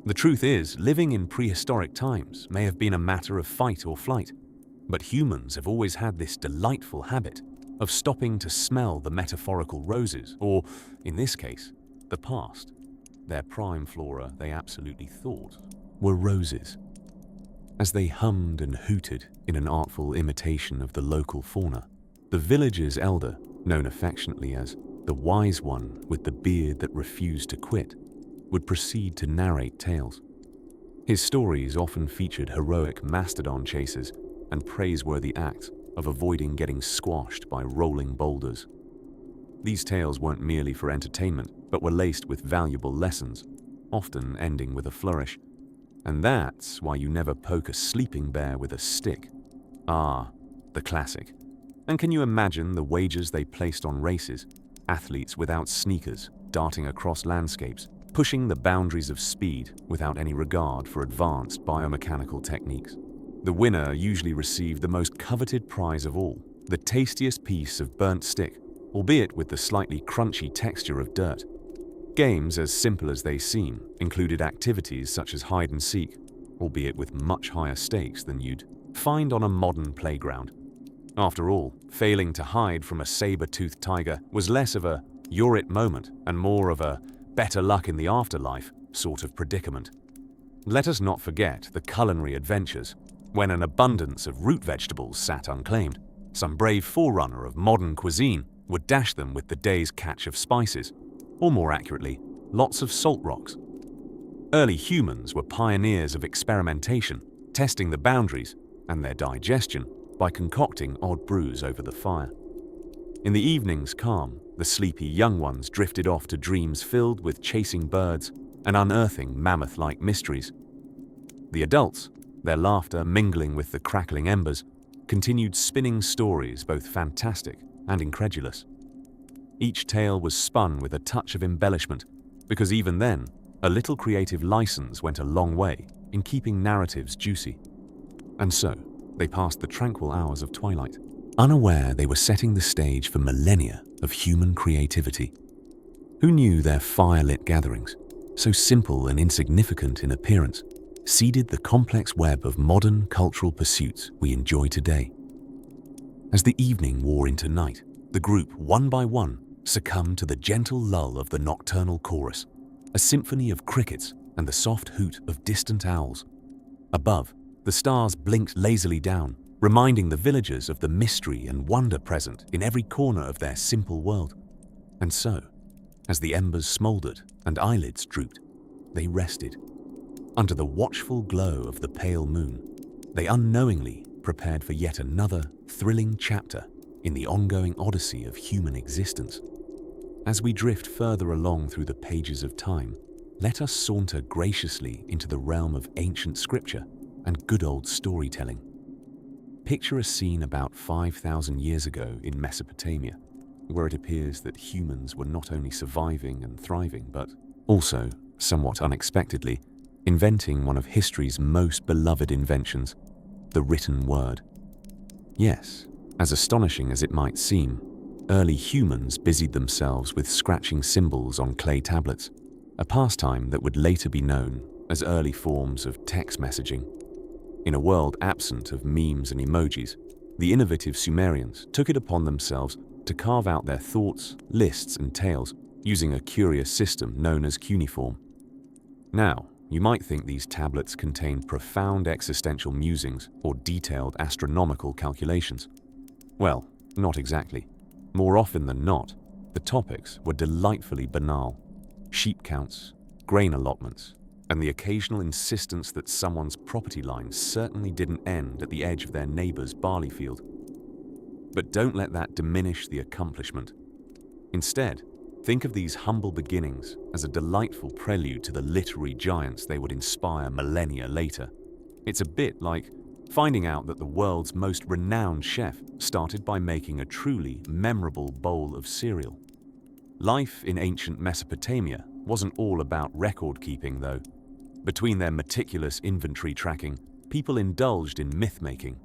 The truth is, living in prehistoric times may have been a matter of fight or flight, but humans have always had this delightful habit of stopping to smell the metaphorical roses, or, in this case, the past. Their prime flora, they absolutely thought, were roses. As they hummed and hooted in an artful imitation of the local fauna, the village's elder, known affectionately as the wise one with the beard that refused to quit, would proceed to narrate tales. His stories often featured heroic mastodon chases and praiseworthy acts of avoiding getting squashed by rolling boulders. These tales weren't merely for entertainment, but were laced with valuable lessons, often ending with a flourish. And that's why you never poke a sleeping bear with a stick. Ah, the classic. And can you imagine the wagers they placed on races? Athletes without sneakers, darting across landscapes, pushing the boundaries of speed without any regard for advanced biomechanical techniques. The winner usually received the most coveted prize of all, the tastiest piece of burnt stick, albeit with the slightly crunchy texture of dirt. Games, as simple as they seem, included activities such as hide and seek, albeit with much higher stakes than you'd find on a modern playground. After all, failing to hide from a saber-toothed tiger was less of a "you're it" moment and more of a better luck in the afterlife sort of predicament. Let us not forget the culinary adventures, when an abundance of root vegetables sat unclaimed. Some brave forerunner of modern cuisine would dash them with the day's catch of spices, or more accurately, lots of salt rocks. Early humans were pioneers of experimentation, testing the boundaries and their digestion by concocting odd brews over the fire. In the evening's calm, the sleepy young ones drifted off to dreams filled with chasing birds and unearthing mammoth-like mysteries. The adults, their laughter mingling with the crackling embers, continued spinning stories both fantastic and incredulous. Each tale was spun with a touch of embellishment, because even then, a little creative license went a long way in keeping narratives juicy. And so, they passed the tranquil hours of twilight, unaware they were setting the stage for millennia of human creativity. Who knew their fire-lit gatherings, so simple and insignificant in appearance, seeded the complex web of modern cultural pursuits we enjoy today? As the evening wore into night, the group, one by one, succumbed to the gentle lull of the nocturnal chorus, a symphony of crickets and the soft hoot of distant owls. Above, the stars blinked lazily down, reminding the villagers of the mystery and wonder present in every corner of their simple world. And so, as the embers smoldered and eyelids drooped, they rested. Under the watchful glow of the pale moon, they unknowingly prepared for yet another thrilling chapter in the ongoing odyssey of human existence. As we drift further along through the pages of time, let us saunter graciously into the realm of ancient scripture and good old storytelling. Picture a scene about 5,000 years ago in Mesopotamia, where it appears that humans were not only surviving and thriving, but also, somewhat unexpectedly, inventing one of history's most beloved inventions, the written word. Yes, as astonishing as it might seem, early humans busied themselves with scratching symbols on clay tablets, a pastime that would later be known as early forms of text messaging. In a world absent of memes and emojis, the innovative Sumerians took it upon themselves to carve out their thoughts, lists, and tales using a curious system known as cuneiform. Now, you might think these tablets contained profound existential musings or detailed astronomical calculations. Well, not exactly. More often than not, the topics were delightfully banal: sheep counts, grain allotments, and the occasional insistence that someone's property line certainly didn't end at the edge of their neighbor's barley field. But don't let that diminish the accomplishment. Instead, think of these humble beginnings as a delightful prelude to the literary giants they would inspire millennia later. It's a bit like finding out that the world's most renowned chef started by making a truly memorable bowl of cereal. Life in ancient Mesopotamia wasn't all about record-keeping, though. Between their meticulous inventory tracking, people indulged in myth-making.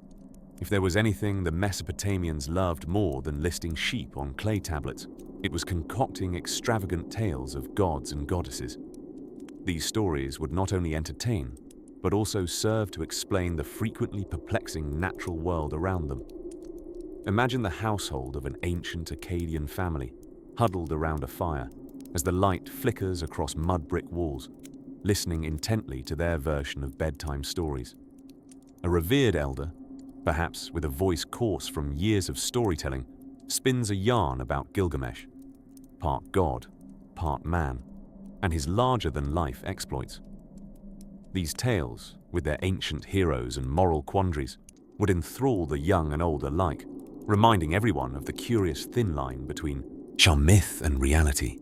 If there was anything the Mesopotamians loved more than listing sheep on clay tablets, it was concocting extravagant tales of gods and goddesses. These stories would not only entertain, but also serve to explain the frequently perplexing natural world around them. Imagine the household of an ancient Akkadian family, huddled around a fire, as the light flickers across mud-brick walls, listening intently to their version of bedtime stories. A revered elder, perhaps with a voice coarse from years of storytelling, spins a yarn about Gilgamesh, part god, part man, and his larger-than-life exploits. These tales, with their ancient heroes and moral quandaries, would enthrall the young and old alike, reminding everyone of the curious thin line between myth and reality.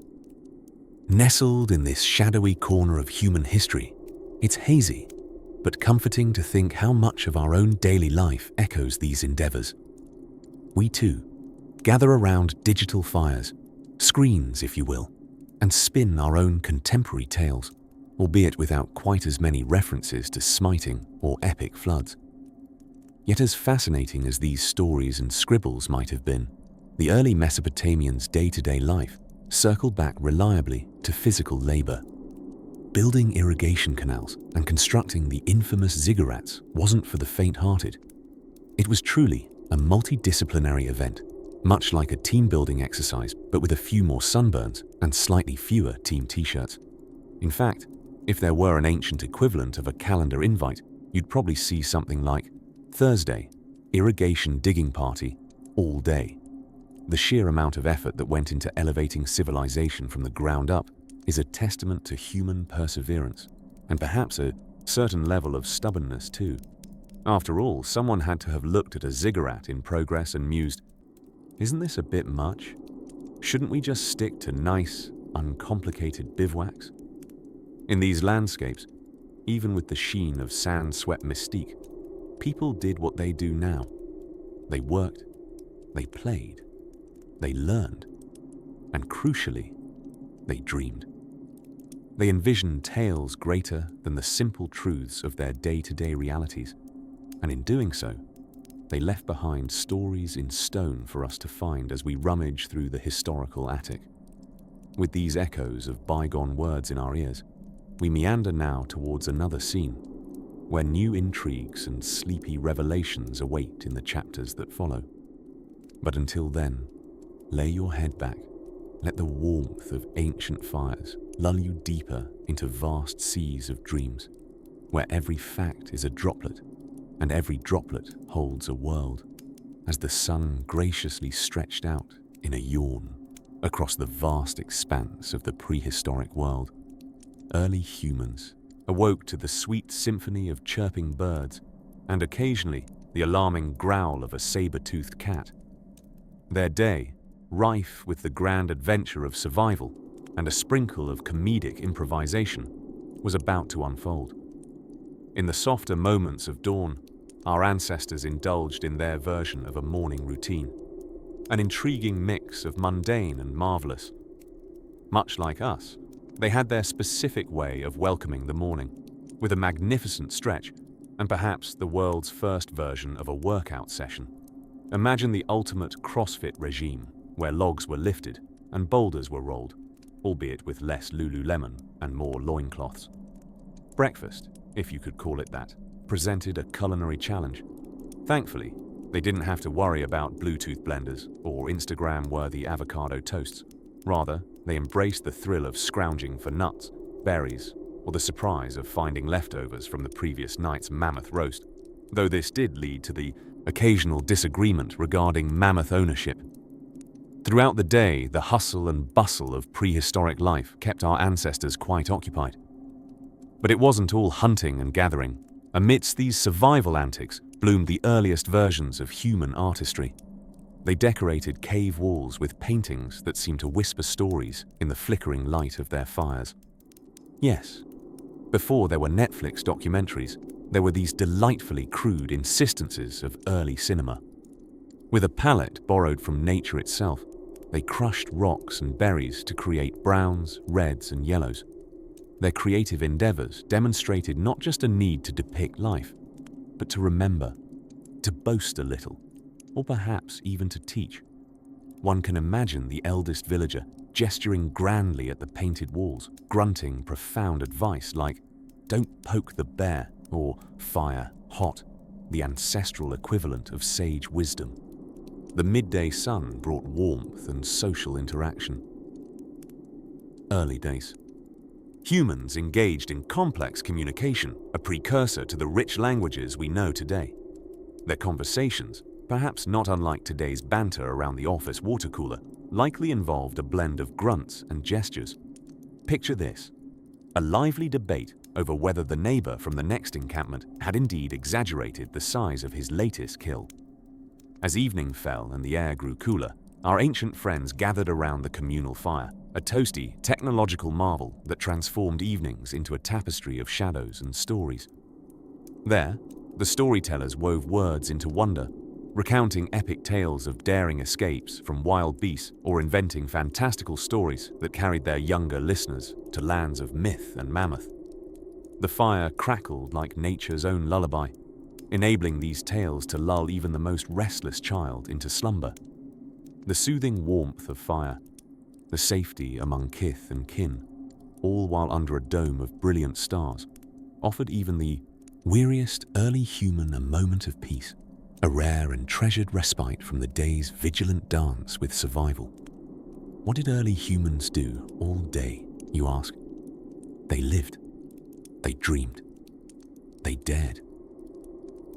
Nestled in this shadowy corner of human history, it's hazy, but comforting to think how much of our own daily life echoes these endeavors. We too gather around digital fires, screens if you will, and spin our own contemporary tales, albeit without quite as many references to smiting or epic floods. Yet as fascinating as these stories and scribbles might have been, the early Mesopotamians' day-to-day life circled back reliably to physical labor. Building irrigation canals and constructing the infamous ziggurats wasn't for the faint-hearted. It was truly a multidisciplinary event, much like a team-building exercise, but with a few more sunburns and slightly fewer team t-shirts. In fact, if there were an ancient equivalent of a calendar invite, you'd probably see something like Thursday, irrigation digging party, all day. The sheer amount of effort that went into elevating civilization from the ground up is a testament to human perseverance, and perhaps a certain level of stubbornness too. After all, someone had to have looked at a ziggurat in progress and mused, "Isn't this a bit much? Shouldn't we just stick to nice, uncomplicated bivouacs?" In these landscapes, even with the sheen of sand-swept mystique, people did what they do now. They worked, they played, they learned, and crucially, they dreamed. They envisioned tales greater than the simple truths of their day-to-day realities, and in doing so, they left behind stories in stone for us to find as we rummage through the historical attic. With these echoes of bygone words in our ears, we meander now towards another scene, where new intrigues and sleepy revelations await in the chapters that follow. But until then, lay your head back, let the warmth of ancient fires lull you deeper into vast seas of dreams, where every fact is a droplet, and every droplet holds a world, as the sun graciously stretched out in a yawn across the vast expanse of the prehistoric world. Early humans awoke to the sweet symphony of chirping birds, and occasionally the alarming growl of a saber-toothed cat. Their day, rife with the grand adventure of survival and a sprinkle of comedic improvisation, was about to unfold. In the softer moments of dawn, our ancestors indulged in their version of a morning routine, an intriguing mix of mundane and marvelous. Much like us, they had their specific way of welcoming the morning, with a magnificent stretch and perhaps the world's first version of a workout session. Imagine the ultimate CrossFit regime, where logs were lifted and boulders were rolled, albeit with less Lululemon and more loincloths. Breakfast, if you could call it that, presented a culinary challenge. Thankfully, they didn't have to worry about Bluetooth blenders or Instagram-worthy avocado toasts. Rather, they embraced the thrill of scrounging for nuts, berries, or the surprise of finding leftovers from the previous night's mammoth roast, though this did lead to the occasional disagreement regarding mammoth ownership. Throughout the day, the hustle and bustle of prehistoric life kept our ancestors quite occupied. But it wasn't all hunting and gathering. Amidst these survival antics bloomed the earliest versions of human artistry. They decorated cave walls with paintings that seemed to whisper stories in the flickering light of their fires. Yes, before there were Netflix documentaries, there were these delightfully crude insistences of early cinema. With a palette borrowed from nature itself, they crushed rocks and berries to create browns, reds, and yellows. Their creative endeavors demonstrated not just a need to depict life, but to remember, to boast a little, or perhaps even to teach. One can imagine the eldest villager gesturing grandly at the painted walls, grunting profound advice like, "Don't poke the bear," or "Fire hot," the ancestral equivalent of sage wisdom. The midday sun brought warmth and social interaction. Early days. Humans engaged in complex communication, a precursor to the rich languages we know today. Their conversations, perhaps not unlike today's banter around the office water cooler, likely involved a blend of grunts and gestures. Picture this: a lively debate over whether the neighbor from the next encampment had indeed exaggerated the size of his latest kill. As evening fell and the air grew cooler, our ancient friends gathered around the communal fire, a toasty, technological marvel that transformed evenings into a tapestry of shadows and stories. There, the storytellers wove words into wonder, recounting epic tales of daring escapes from wild beasts or inventing fantastical stories that carried their younger listeners to lands of myth and mammoth. The fire crackled like nature's own lullaby, enabling these tales to lull even the most restless child into slumber. The soothing warmth of fire, the safety among kith and kin, all while under a dome of brilliant stars, offered even the weariest early human a moment of peace, a rare and treasured respite from the day's vigilant dance with survival. What did early humans do all day, you ask? They lived. They dreamed. They dared.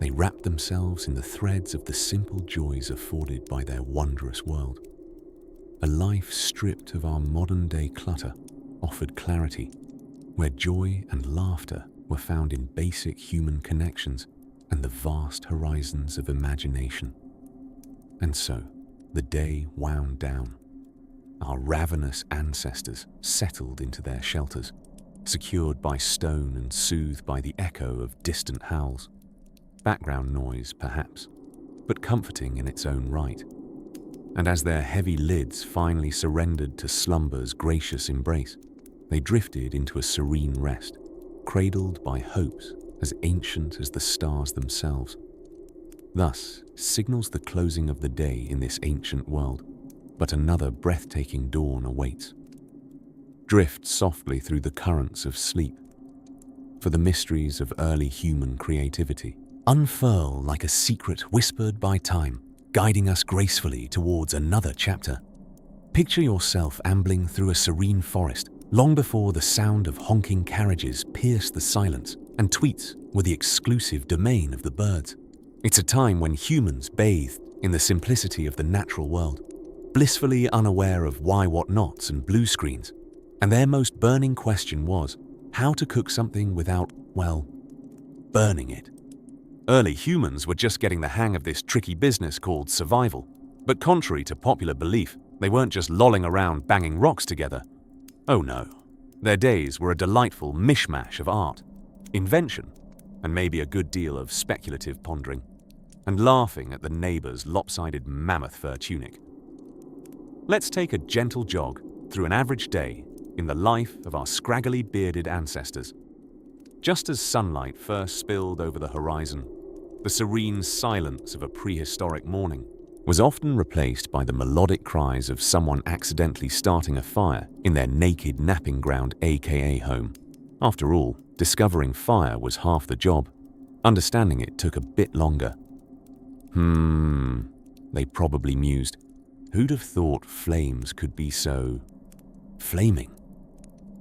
They wrapped themselves in the threads of the simple joys afforded by their wondrous world. A life stripped of our modern-day clutter offered clarity, where joy and laughter were found in basic human connections and the vast horizons of imagination. And so, the day wound down. Our ravenous ancestors settled into their shelters, secured by stone and soothed by the echo of distant howls. Background noise, perhaps, but comforting in its own right. And as their heavy lids finally surrendered to slumber's gracious embrace, they drifted into a serene rest, cradled by hopes as ancient as the stars themselves. Thus signals the closing of the day in this ancient world, but another breathtaking dawn awaits. Drift softly through the currents of sleep, for the mysteries of early human creativity unfurl like a secret whispered by time, guiding us gracefully towards another chapter. Picture yourself ambling through a serene forest long before the sound of honking carriages pierced the silence and tweets were the exclusive domain of the birds. It's a time when humans bathed in the simplicity of the natural world, blissfully unaware of why, what nots and blue screens, and their most burning question was how to cook something without, well, burning it. Early humans were just getting the hang of this tricky business called survival, but contrary to popular belief, they weren't just lolling around banging rocks together. Oh no, their days were a delightful mishmash of art, invention, and maybe a good deal of speculative pondering, and laughing at the neighbor's lopsided mammoth fur tunic. Let's take a gentle jog through an average day in the life of our scraggly bearded ancestors. Just as sunlight first spilled over the horizon, the serene silence of a prehistoric morning was often replaced by the melodic cries of someone accidentally starting a fire in their naked napping ground, aka home. After all, discovering fire was half the job. Understanding it took a bit longer. They probably mused. Who'd have thought flames could be so flaming?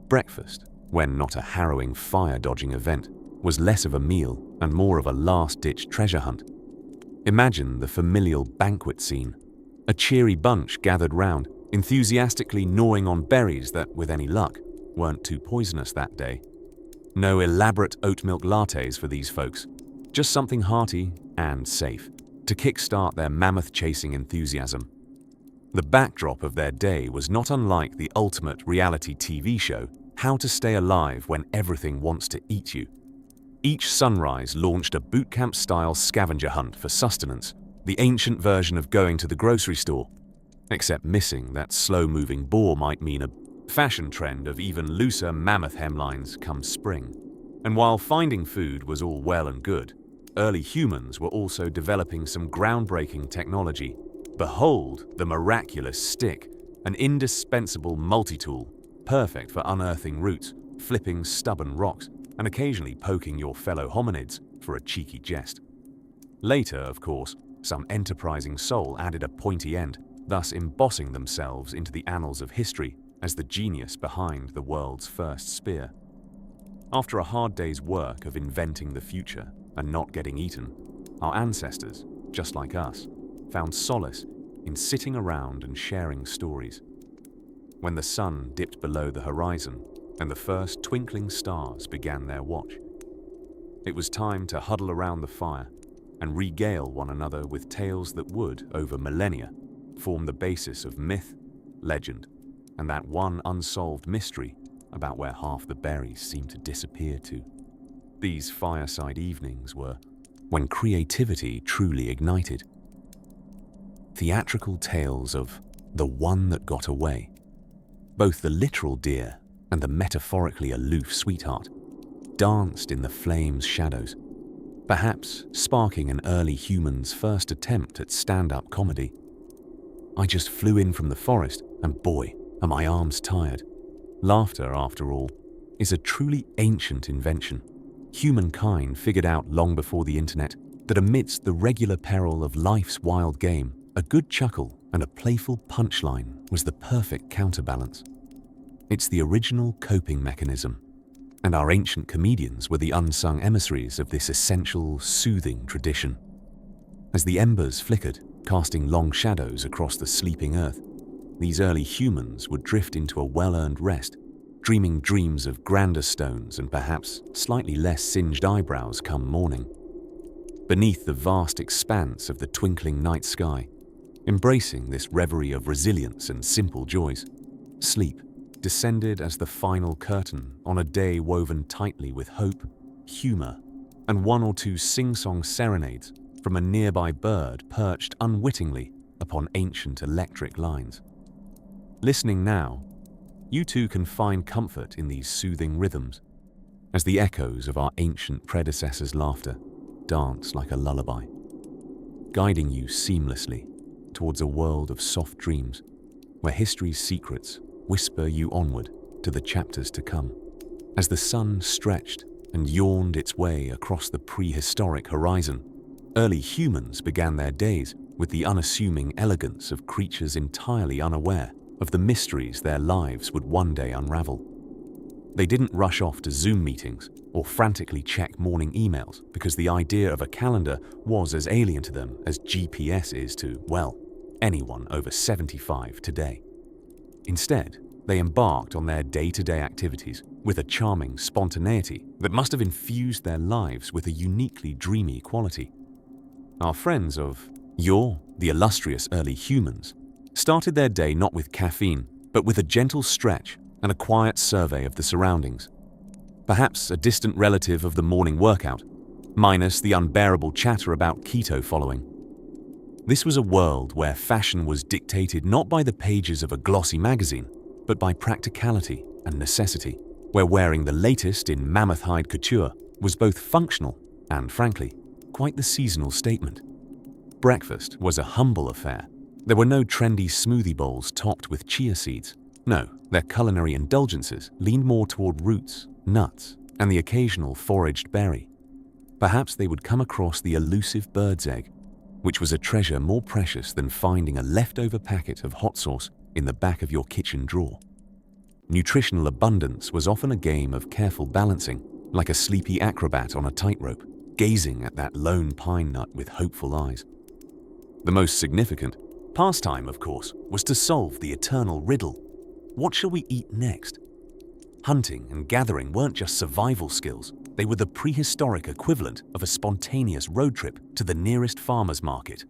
Breakfast, when not a harrowing fire-dodging event, was less of a meal and more of a last-ditch treasure hunt. Imagine the familial banquet scene. A cheery bunch gathered round, enthusiastically gnawing on berries that, with any luck, weren't too poisonous that day. No elaborate oat milk lattes for these folks, just something hearty and safe to kickstart their mammoth-chasing enthusiasm. The backdrop of their day was not unlike the ultimate reality TV show, How to Stay Alive When Everything Wants to Eat You. Each sunrise launched a boot camp-style scavenger hunt for sustenance, the ancient version of going to the grocery store. Except missing that slow-moving boar might mean a fashion trend of even looser mammoth hemlines come spring. And while finding food was all well and good, early humans were also developing some groundbreaking technology. Behold the miraculous stick, an indispensable multi-tool, perfect for unearthing roots, flipping stubborn rocks, and occasionally poking your fellow hominids for a cheeky jest. Later, of course, some enterprising soul added a pointy end, thus embossing themselves into the annals of history as the genius behind the world's first spear. After a hard day's work of inventing the future and not getting eaten, our ancestors, just like us, found solace in sitting around and sharing stories. When the sun dipped below the horizon and the first twinkling stars began their watch, it was time to huddle around the fire and regale one another with tales that would, over millennia, form the basis of myth, legend, and that one unsolved mystery about where half the berries seemed to disappear to. These fireside evenings were when creativity truly ignited. Theatrical tales of the one that got away, both the literal deer and the metaphorically aloof sweetheart, danced in the flames' shadows, perhaps sparking an early human's first attempt at stand-up comedy. I just flew in from the forest, and boy, are my arms tired. Laughter, after all, is a truly ancient invention. Humankind figured out long before the internet that amidst the regular peril of life's wild game, a good chuckle and a playful punchline was the perfect counterbalance. It's the original coping mechanism, and our ancient comedians were the unsung emissaries of this essential, soothing tradition. As the embers flickered, casting long shadows across the sleeping earth, these early humans would drift into a well-earned rest, dreaming dreams of grander stones and perhaps slightly less singed eyebrows come morning. Beneath the vast expanse of the twinkling night sky, embracing this reverie of resilience and simple joys, sleep descended as the final curtain on a day woven tightly with hope, humor, and one or two sing-song serenades from a nearby bird perched unwittingly upon ancient electric lines. Listening now, you too can find comfort in these soothing rhythms, as the echoes of our ancient predecessors' laughter dance like a lullaby, guiding you seamlessly towards a world of soft dreams where history's secrets whisper you onward to the chapters to come. As the sun stretched and yawned its way across the prehistoric horizon, early humans began their days with the unassuming elegance of creatures entirely unaware of the mysteries their lives would one day unravel. They didn't rush off to Zoom meetings or frantically check morning emails because the idea of a calendar was as alien to them as GPS is to, well, anyone over 75 today. Instead, they embarked on their day-to-day activities with a charming spontaneity that must have infused their lives with a uniquely dreamy quality. Our friends of yore, the illustrious early humans, started their day not with caffeine, but with a gentle stretch and a quiet survey of the surroundings. Perhaps a distant relative of the morning workout, minus the unbearable chatter about keto following. This was a world where fashion was dictated not by the pages of a glossy magazine, but by practicality and necessity, where wearing the latest in mammoth hide couture was both functional and, frankly, quite the seasonal statement. Breakfast was a humble affair. There were no trendy smoothie bowls topped with chia seeds. No, their culinary indulgences leaned more toward roots, nuts, and the occasional foraged berry. Perhaps they would come across the elusive bird's egg, which was a treasure more precious than finding a leftover packet of hot sauce in the back of your kitchen drawer. Nutritional abundance was often a game of careful balancing, like a sleepy acrobat on a tightrope, gazing at that lone pine nut with hopeful eyes. The most significant pastime, of course, was to solve the eternal riddle: what shall we eat next? Hunting and gathering weren't just survival skills, they were the prehistoric equivalent of a spontaneous road trip to the nearest farmer's market.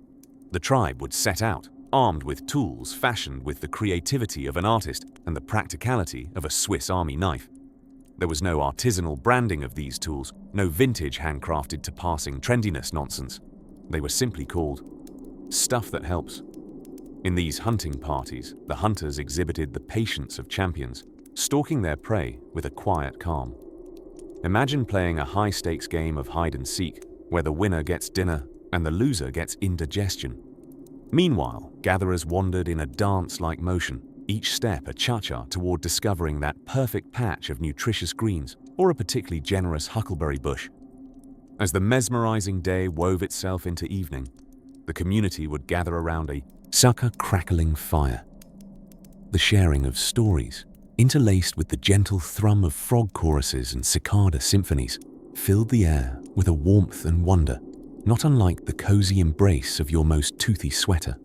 The tribe would set out, armed with tools fashioned with the creativity of an artist and the practicality of a Swiss Army knife. There was no artisanal branding of these tools, no vintage handcrafted to passing trendiness nonsense. They were simply called stuff that helps. In these hunting parties, the hunters exhibited the patience of champions, stalking their prey with a quiet calm. Imagine playing a high-stakes game of hide-and-seek, where the winner gets dinner and the loser gets indigestion. Meanwhile, gatherers wandered in a dance-like motion, each step a cha-cha toward discovering that perfect patch of nutritious greens or a particularly generous huckleberry bush. As the mesmerizing day wove itself into evening, the community would gather around a sucker-crackling fire. The sharing of stories, interlaced with the gentle thrum of frog choruses and cicada symphonies, filled the air with a warmth and wonder, not unlike the cozy embrace of your most toothy sweater.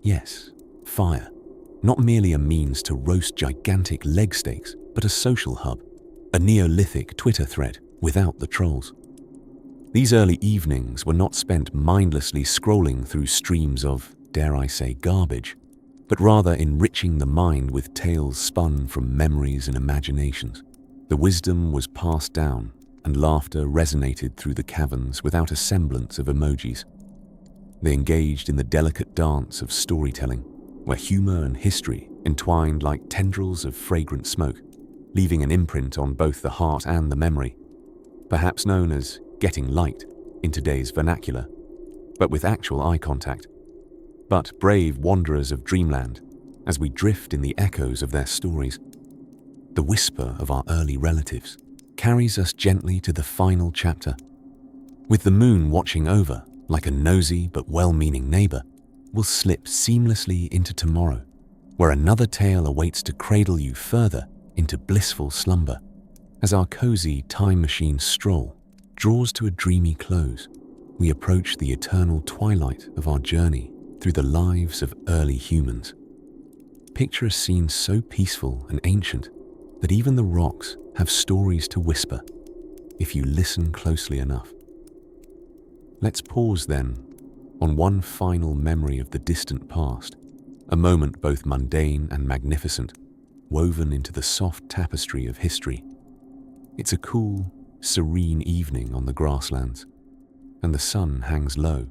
Yes, fire, not merely a means to roast gigantic leg steaks, but a social hub, a Neolithic Twitter thread without the trolls. These early evenings were not spent mindlessly scrolling through streams of, dare I say, garbage, but rather enriching the mind with tales spun from memories and imaginations. The wisdom was passed down, and laughter resonated through the caverns without a semblance of emojis. They engaged in the delicate dance of storytelling, where humor and history entwined like tendrils of fragrant smoke, leaving an imprint on both the heart and the memory, perhaps known as getting light in today's vernacular, but with actual eye contact. But brave wanderers of dreamland, as we drift in the echoes of their stories, the whisper of our early relatives carries us gently to the final chapter. With the moon watching over, like a nosy but well-meaning neighbor, we'll slip seamlessly into tomorrow, where another tale awaits to cradle you further into blissful slumber. As our cozy time machine stroll draws to a dreamy close, we approach the eternal twilight of our journey through the lives of early humans. Picture a scene so peaceful and ancient that even the rocks have stories to whisper, if you listen closely enough. Let's pause then on one final memory of the distant past, a moment both mundane and magnificent, woven into the soft tapestry of history. It's a cool, serene evening on the grasslands, and the sun hangs low,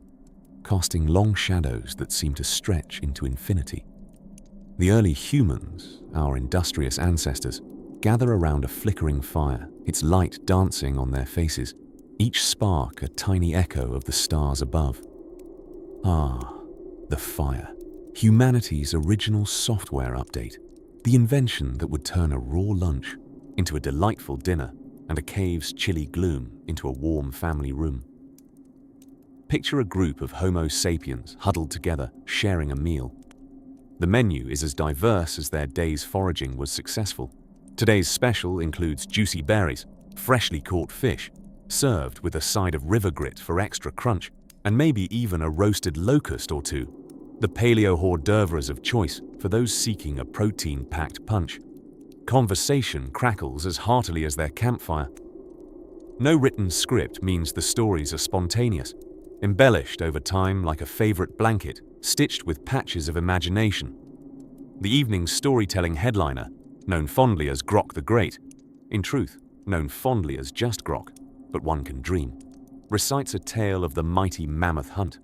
casting long shadows that seem to stretch into infinity. The early humans, our industrious ancestors, gather around a flickering fire, its light dancing on their faces, each spark a tiny echo of the stars above. Ah, the fire, humanity's original software update, the invention that would turn a raw lunch into a delightful dinner and a cave's chilly gloom into a warm family room. Picture a group of Homo sapiens huddled together, sharing a meal. The menu is as diverse as their day's foraging was successful. Today's special includes juicy berries, freshly caught fish, served with a side of river grit for extra crunch, and maybe even a roasted locust or two, the paleo hors d'oeuvres of choice for those seeking a protein-packed punch. Conversation crackles as heartily as their campfire. No written script means the stories are spontaneous, embellished over time like a favorite blanket, stitched with patches of imagination. The evening's storytelling headliner, known fondly as Grok the Great, in truth, known fondly as just Grok, but one can dream, recites a tale of the mighty mammoth hunt.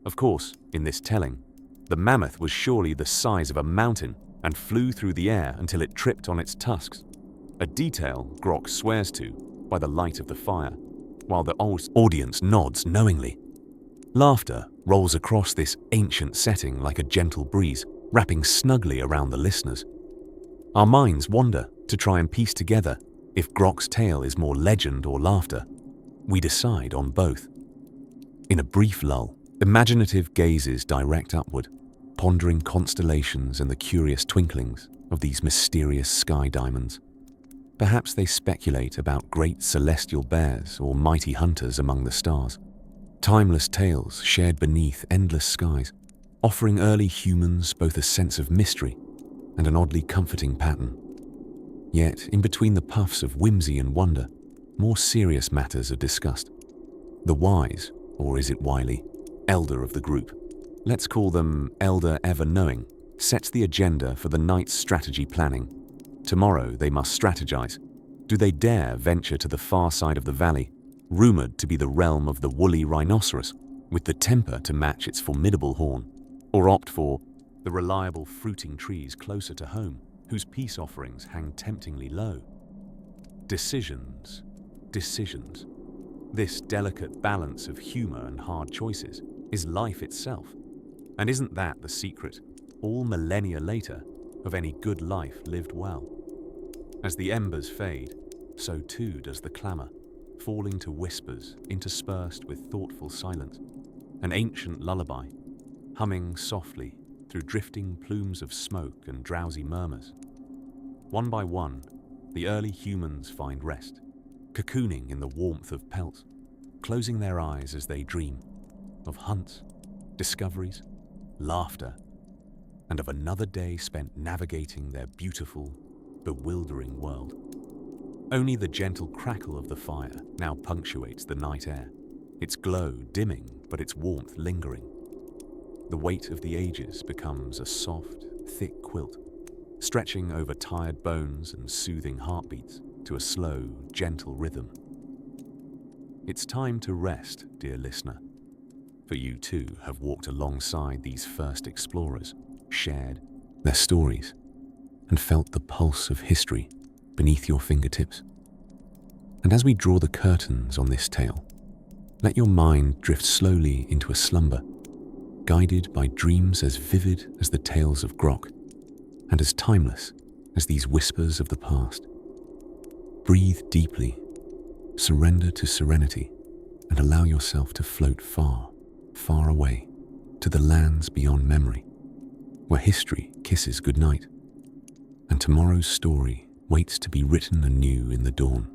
Of course, in this telling, the mammoth was surely the size of a mountain and flew through the air until it tripped on its tusks, a detail Grok swears to by the light of the fire, while the audience nods knowingly. Laughter rolls across this ancient setting like a gentle breeze, wrapping snugly around the listeners. Our minds wander to try and piece together if Grok's tale is more legend or laughter. We decide on both. In a brief lull, imaginative gazes direct upward, pondering constellations and the curious twinklings of these mysterious sky diamonds. Perhaps they speculate about great celestial bears or mighty hunters among the stars. Timeless tales shared beneath endless skies, offering early humans both a sense of mystery and an oddly comforting pattern. Yet, in between the puffs of whimsy and wonder, more serious matters are discussed. The wise, or is it wily, elder of the group, let's call them Elder Ever Knowing, sets the agenda for the night's strategy planning. Tomorrow they must strategize, Do they dare venture to the far side of the valley, rumored to be the realm of the woolly rhinoceros, with the temper to match its formidable horn, or opt for the reliable fruiting trees closer to home, whose peace offerings hang temptingly low? Decisions, decisions. This delicate balance of humor and hard choices is life itself. And isn't that the secret, all millennia later, of any good life lived well? As the embers fade, so too does the clamor, falling to whispers interspersed with thoughtful silence, an ancient lullaby, humming softly through drifting plumes of smoke and drowsy murmurs. One by one, the early humans find rest, cocooning in the warmth of pelts, closing their eyes as they dream of hunts, discoveries, laughter, and of another day spent navigating their beautiful, bewildering world. Only the gentle crackle of the fire now punctuates the night air, its glow dimming but its warmth lingering. The weight of the ages becomes a soft, thick quilt, stretching over tired bones and soothing heartbeats to a slow, gentle rhythm. It's time to rest, dear listener, for you too have walked alongside these first explorers, shared their stories, and felt the pulse of history beneath your fingertips. And as we draw the curtains on this tale, let your mind drift slowly into a slumber, guided by dreams as vivid as the tales of Grok, and as timeless as these whispers of the past. Breathe deeply, surrender to serenity, and allow yourself to float far, far away to the lands beyond memory, where history kisses goodnight, and tomorrow's story waits to be written anew in the dawn.